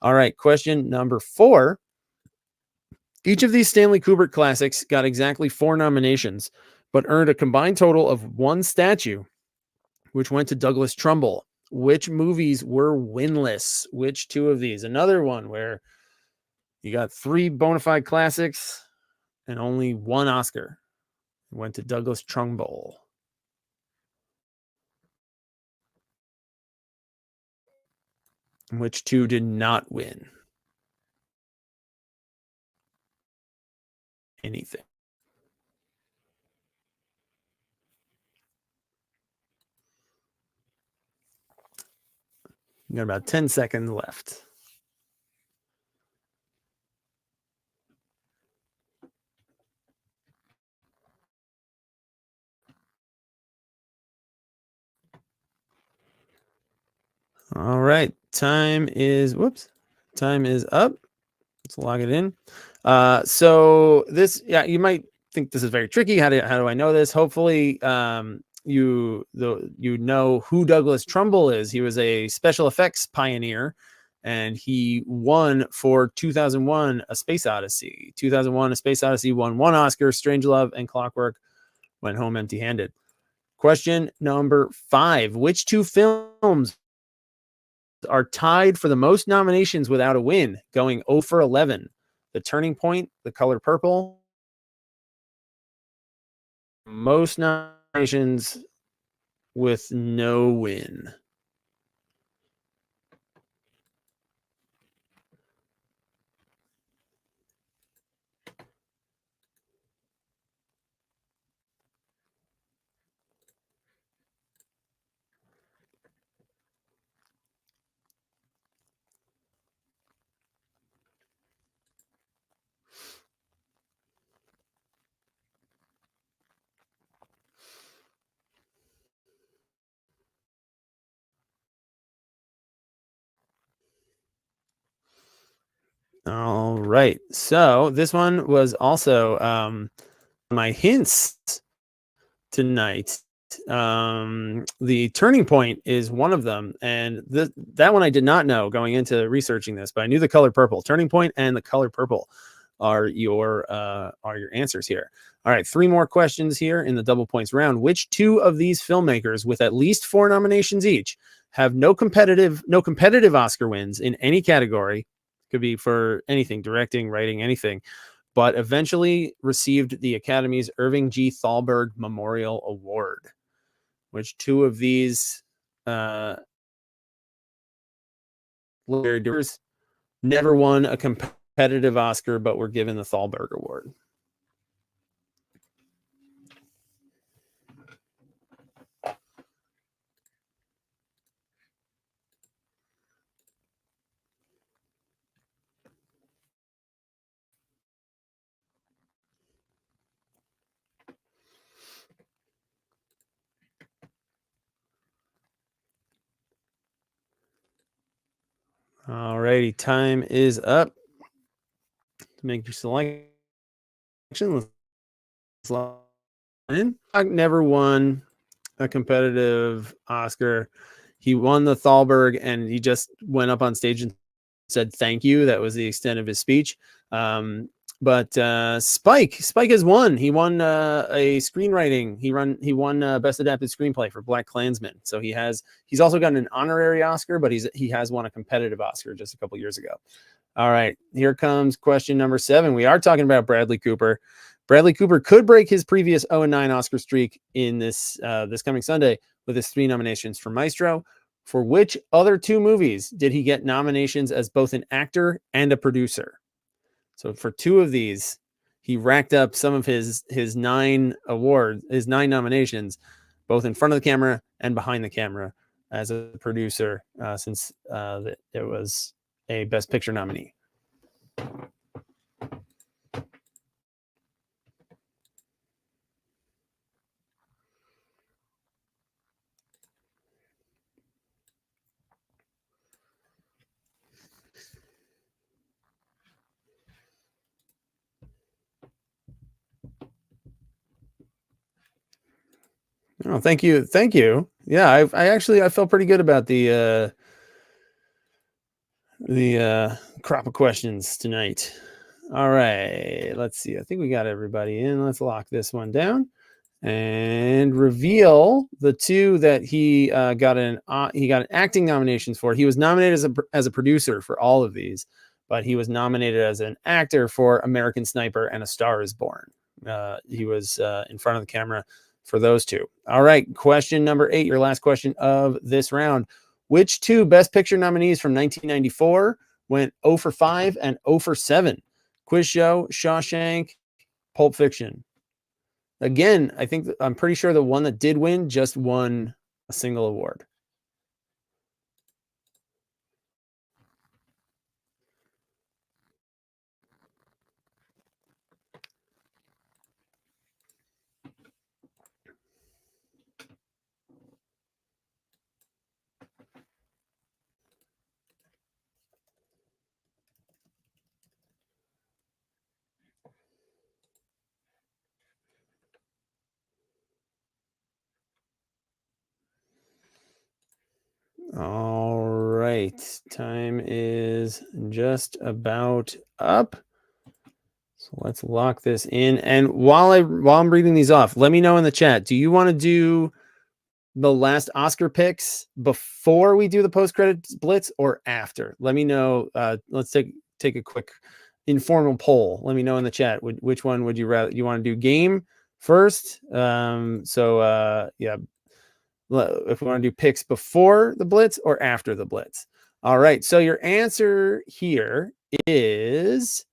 All right, question number 4. Each of these Stanley Kubrick classics got exactly 4 nominations, but earned a combined total of 1 statue, which went to Douglas Trumbull. Which movies were winless? Which 2 of these? Another one where you got 3 bona fide classics and only 1 Oscar. It went to Douglas Trumbull. Which 2 did not win anything? You got about 10 seconds left. All right. Time is up. Let's log it in. So this, you might think this is very tricky. How do I know this? Hopefully, you know who Douglas Trumbull is. He was a special effects pioneer, and he won for 2001: A Space Odyssey. 2001: A Space Odyssey won 1 Oscar. Strangelove and Clockwork went home empty-handed. Question number 5: which 2 films are tied for the most nominations without a win, going 0 for 11? The Turning Point, The Color Purple. Most nominations with no win. All right. So this one was also my hints tonight. The Turning Point is one of them, and that one I did not know going into researching this, but I knew the color purple. Turning Point and the color purple are your answers here. All right, 3 more questions here in the double points round. Which 2 of these filmmakers with at least 4 nominations each have no competitive Oscar wins in any category? Could be for anything, directing, writing, anything, but eventually received the Academy's Irving G. Thalberg Memorial Award? Which 2 of these doers never won a competitive Oscar but were given the Thalberg Award? All righty, time is up to make your selection. Let's log in. Never won a competitive Oscar. He won the Thalberg, and he just went up on stage and said thank you. That was the extent of his speech. But Spike has won. He won a screenwriting. He won Best Adapted Screenplay for Black Klansman. So he's also gotten an honorary Oscar, but he has won a competitive Oscar just a couple years ago. All right, here comes question number 7. We are talking about Bradley Cooper. Bradley Cooper could break his previous 0-9 Oscar streak in this coming Sunday with his 3 nominations for Maestro. For which other 2 movies did he get nominations as both an actor and a producer? So for 2 of these, he racked up some of his 9 nominations, both in front of the camera and behind the camera as a producer, since it was a Best Picture nominee. Oh, thank you. Yeah, I felt pretty good about the crop of questions tonight. All right, let's see. I think we got everybody in. Let's lock this one down and reveal the 2 that he got an acting nominations for. He was nominated as a producer for all of these, but he was nominated as an actor for American Sniper and A Star Is Born. He was in front of the camera for those 2. All right, question number 8, your last question of this round. Which 2 Best Picture nominees from 1994 went 0 for 5 and 0 for 7? Quiz Show, Shawshank, Pulp Fiction. Again, I'm pretty sure the one that did win just won a single award. All right, time is just about up. So let's lock this in. And while I'm reading these off, let me know in the chat. Do you want to do the last Oscar picks before we do the post-credit blitz or after? Let me know. Let's take a quick informal poll. Let me know in the chat. Which one would you rather? You want to do game first? Yeah. If we want to do picks before the blitz or after the blitz. All right. So your answer here is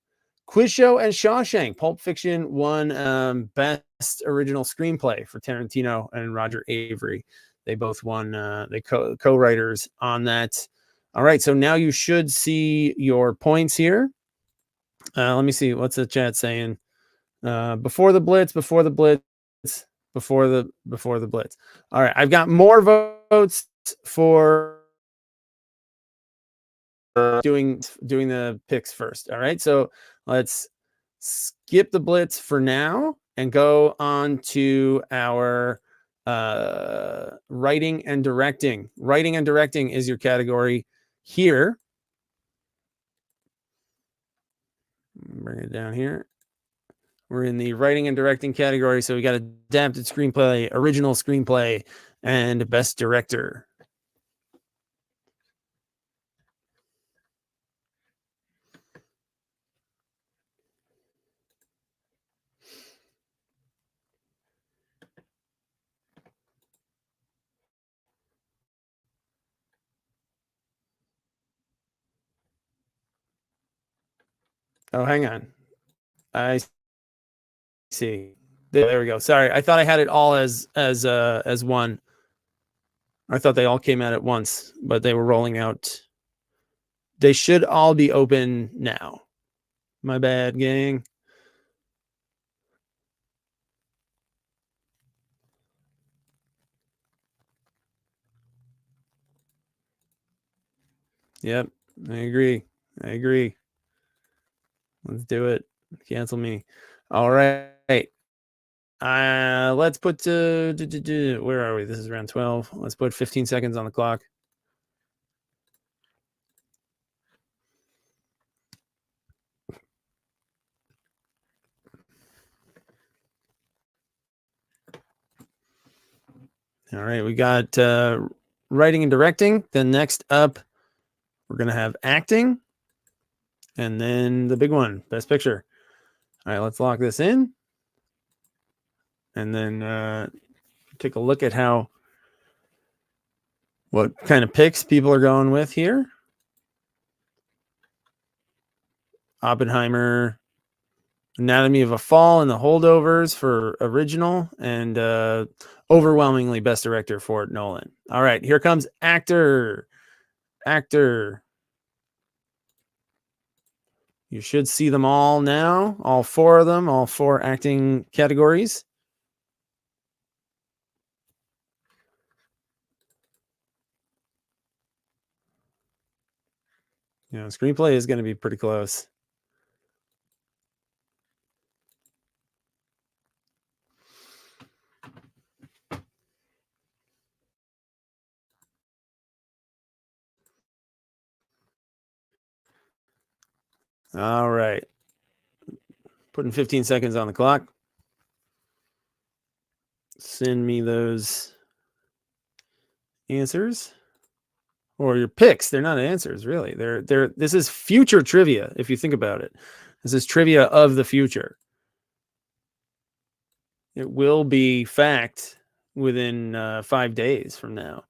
Quiz Show and Shawshank. Pulp Fiction won Best Original Screenplay for Tarantino and Roger Avery. They both won. They co-writers on that. All right. So now you should see your points here. Let me see. What's the chat saying? Before the blitz. Before the blitz. All right, I've got more votes for doing the picks first. All right, so let's skip the blitz for now and go on to our writing and directing. Writing and directing is your category here. Bring it down here. We're in the writing and directing category, so we got adapted screenplay, original screenplay, and best director. Oh, hang on. I see. There we go. Sorry, I thought I had it all as one. I thought they all came out at once, but they were rolling out. They should all be open now. My bad, gang. Yep, I agree. Let's do it. Cancel me. All right. Let's put where are we? This is round 12. Let's put 15 seconds on the clock. All right, we got writing and directing. Then next up, we're going to have acting. And then the big one, best picture. All right, let's lock this in. And then take a look at what kind of picks people are going with here. Oppenheimer, Anatomy of a Fall, and The Holdovers for original, and overwhelmingly best director for Nolan. All right, here comes actor. You should see them all now, all four of them, all four acting categories. Screenplay is going to be pretty close. All right. Putting 15 seconds on the clock. Send me those answers or your picks. They're not answers, really. This is future trivia, if you think about it. This is trivia of the future. It will be fact within 5 days from now.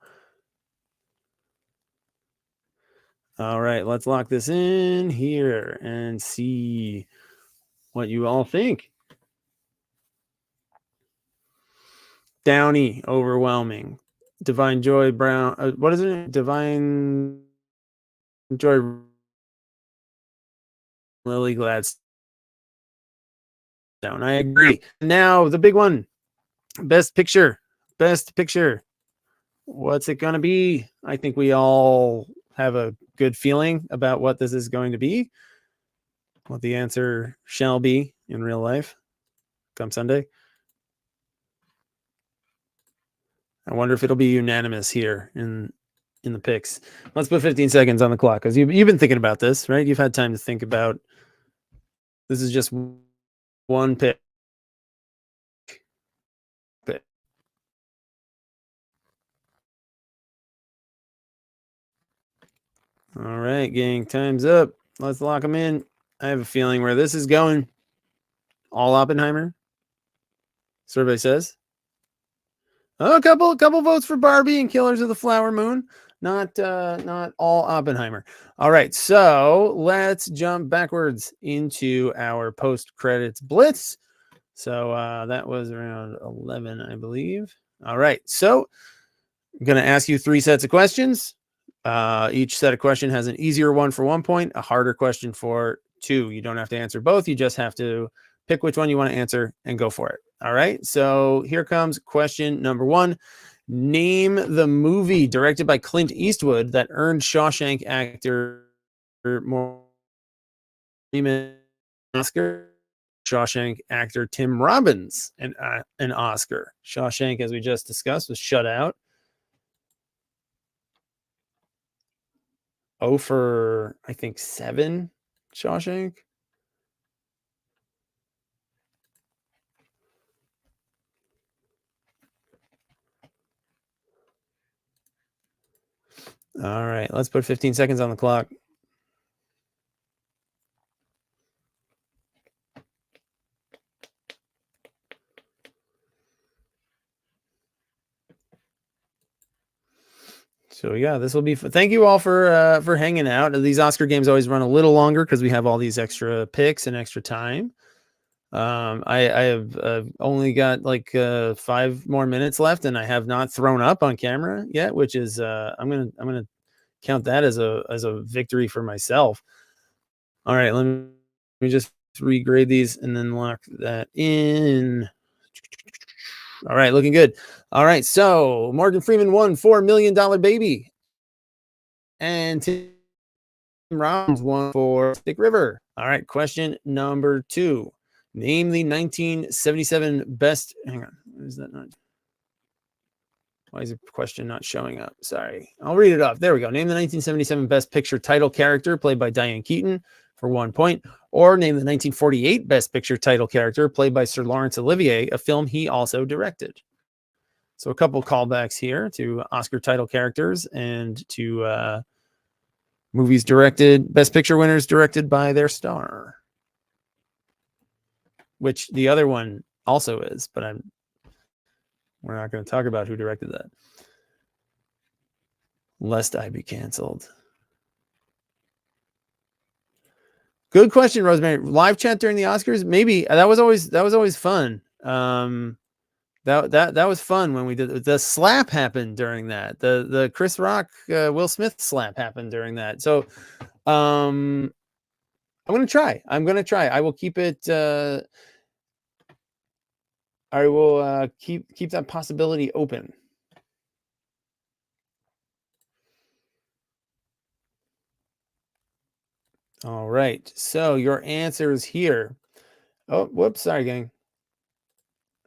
All right, let's lock this in here and see what you all think. Downey, overwhelming. Divine Joy Brown. What is it? Divine Joy Lily Gladstone. I agree. Now, the big one. Best picture. What's it going to be? I think we all have a good feeling about what this is going to be, what the answer shall be in real life come Sunday. I wonder if it'll be unanimous here in the picks. Let's put 15 seconds on the clock, because you've been thinking about this, right? You've had time to think about. This is just one pick. All right, gang, time's up. Let's lock them in. I have a feeling where this is going. All Oppenheimer. Survey says. Oh, a couple votes for Barbie and Killers of the Flower Moon. Not all Oppenheimer. All right, so let's jump backwards into our post-credits blitz. So that was around 11, I believe. All right, so I'm going to ask you 3 sets of questions. Each set of question has an easier one for 1 point, a harder question for 2. You don't have to answer both. You just have to pick which one you want to answer and go for it. All right. So here comes question number 1. Name the movie directed by Clint Eastwood that earned Shawshank actor Freeman Oscar. Shawshank actor Tim Robbins an Oscar. Shawshank, as we just discussed, was shut out. 0 for, I think, 7, Shawshank. All right, let's put 15 seconds on the clock. So yeah, this will be fun. Thank you all for hanging out. These Oscar games always run a little longer because we have all these extra picks and extra time. I have only got like 5 more minutes left, and I have not thrown up on camera yet, which is I'm gonna count that as a victory for myself. All right, let me just regrade these and then lock that in. All right, looking good. All right, so Morgan Freeman won $4 million Baby, and Tim Robbins won for Stick River. All right, question number 2. Name the 1977 best. Hang on, is that not? Why is the question not showing up? Sorry, I'll read it off. There we go. Name the 1977 Best Picture title character played by Diane Keaton for 1 point, or name the 1948 Best Picture title character played by Sir Laurence Olivier, a film he also directed. So a couple callbacks here to Oscar title characters and to movies directed, Best Picture winners directed by their star, which the other one also is, but we're not going to talk about who directed that, lest I be canceled. Good question, Rosemary. Live chat during the Oscars? Maybe. That was always fun. That was fun when we did the slap happened during that. The Chris Rock Will Smith slap happened during that. So I'm gonna try. I will keep it I will keep that possibility open. All right. So your answers here. Oh, whoops. Sorry, gang.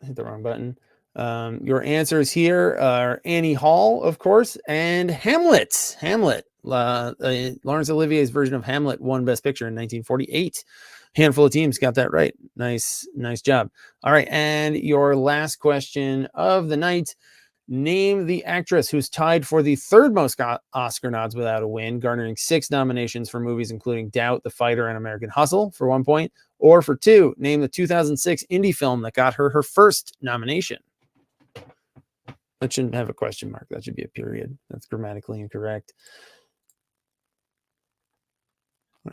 I hit the wrong button. Your answers here are Annie Hall, of course, and Hamlet. Laurence Olivier's version of Hamlet won Best Picture in 1948. Handful of teams got that right. Nice job. All right, and your last question of the night. Name the actress who's tied for the 3rd most Oscar nods without a win, garnering 6 nominations for movies including Doubt, The Fighter, and American Hustle for 1 point. Or for 2, name the 2006 indie film that got her first nomination. That shouldn't have a question mark. That should be a period. That's grammatically incorrect.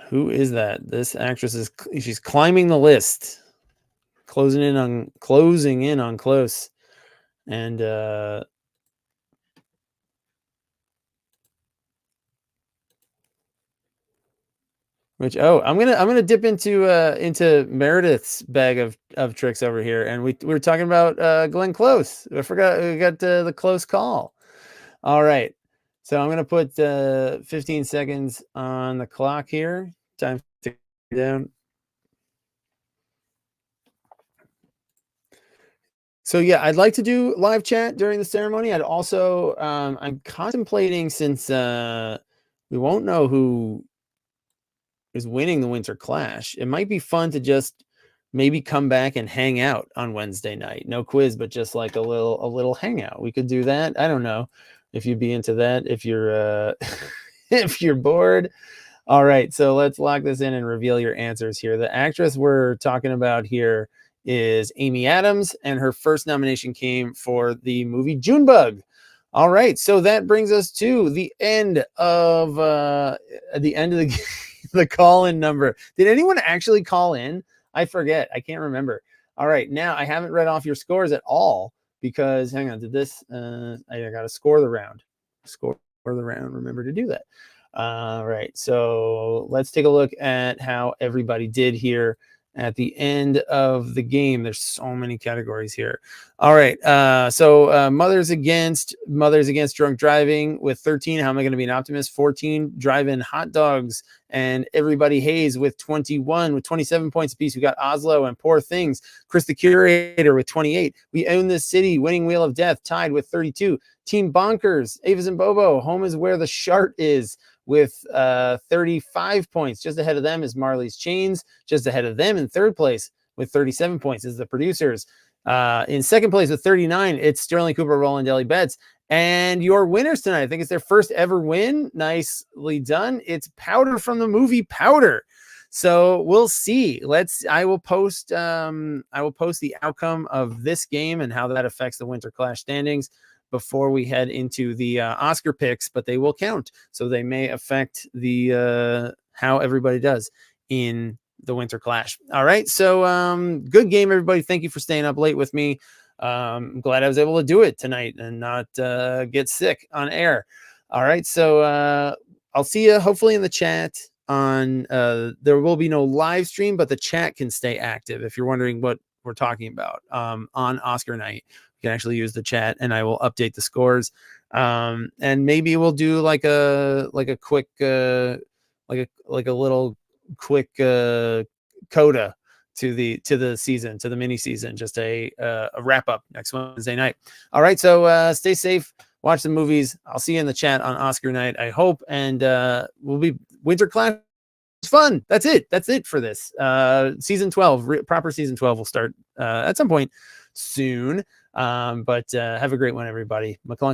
Who is that? This actress she's climbing the list, closing in on close, and which I'm gonna dip into Meredith's bag of tricks over here, and we were talking about Glenn Close. I forgot we got the close call. All right. So I'm going to put 15 seconds on the clock here. Time to go down. So yeah, I'd like to do live chat during the ceremony. I'd also, I'm contemplating, since we won't know who is winning the Winter Clash, it might be fun to just maybe come back and hang out on Wednesday night. No quiz, but just like a little hangout. We could do that. I don't know if you'd be into that, if you're if you're bored. All right, so let's lock this in and reveal your answers here. The actress we're talking about here is Amy Adams, and her first nomination came for the movie Junebug. All right, so that brings us to the end of the the call-in number. Did anyone actually call in? I forget. I can't remember. All right, now I haven't read off your scores at all, because hang on, did this I got to score the round. Remember to do that. All right, so let's take a look at how everybody did here. at the end of the game. There's so many categories here. All right. So mothers against drunk driving with 13. How am I going to be an optimist? 14. Drive-in hot dogs and Everybody Hayes with 21. With 27 points apiece, we got Oslo and Poor Things. Chris the Curator with 28. We Own This City. Winning Wheel of Death tied with 32. Team Bonkers. Avis and Bobo. Home is Where the Shart Is with 35 points. Just ahead of them is Marley's Chains. Just ahead of them in third place with 37 points is the Producers. In second place with 39, it's Sterling Cooper, Roland Deli Bets. And your winners tonight, I think it's their first ever win. Nicely done. It's Powder from the movie Powder. So we'll see. I will post the outcome of this game and how that affects the Winter Clash standings before we head into the Oscar picks, but they will count. So they may affect the how everybody does in the Winter Clash. All right. So good game, everybody. Thank you for staying up late with me. I'm glad I was able to do it tonight and not get sick on air. All right. So I'll see you hopefully in the chat on there will be no live stream, but the chat can stay active if you're wondering what we're talking about on Oscar night. You can actually use the chat and I will update the scores. And maybe we'll do like a quick like a little quick coda to the season, to the mini season, just a wrap up next Wednesday night. All right, so stay safe, watch the movies. I'll see you in the chat on Oscar night, I hope, and we'll be Winter Clash fun. That's it for this season 12. Proper season 12 will start at some point soon. But have a great one, everybody. McClung.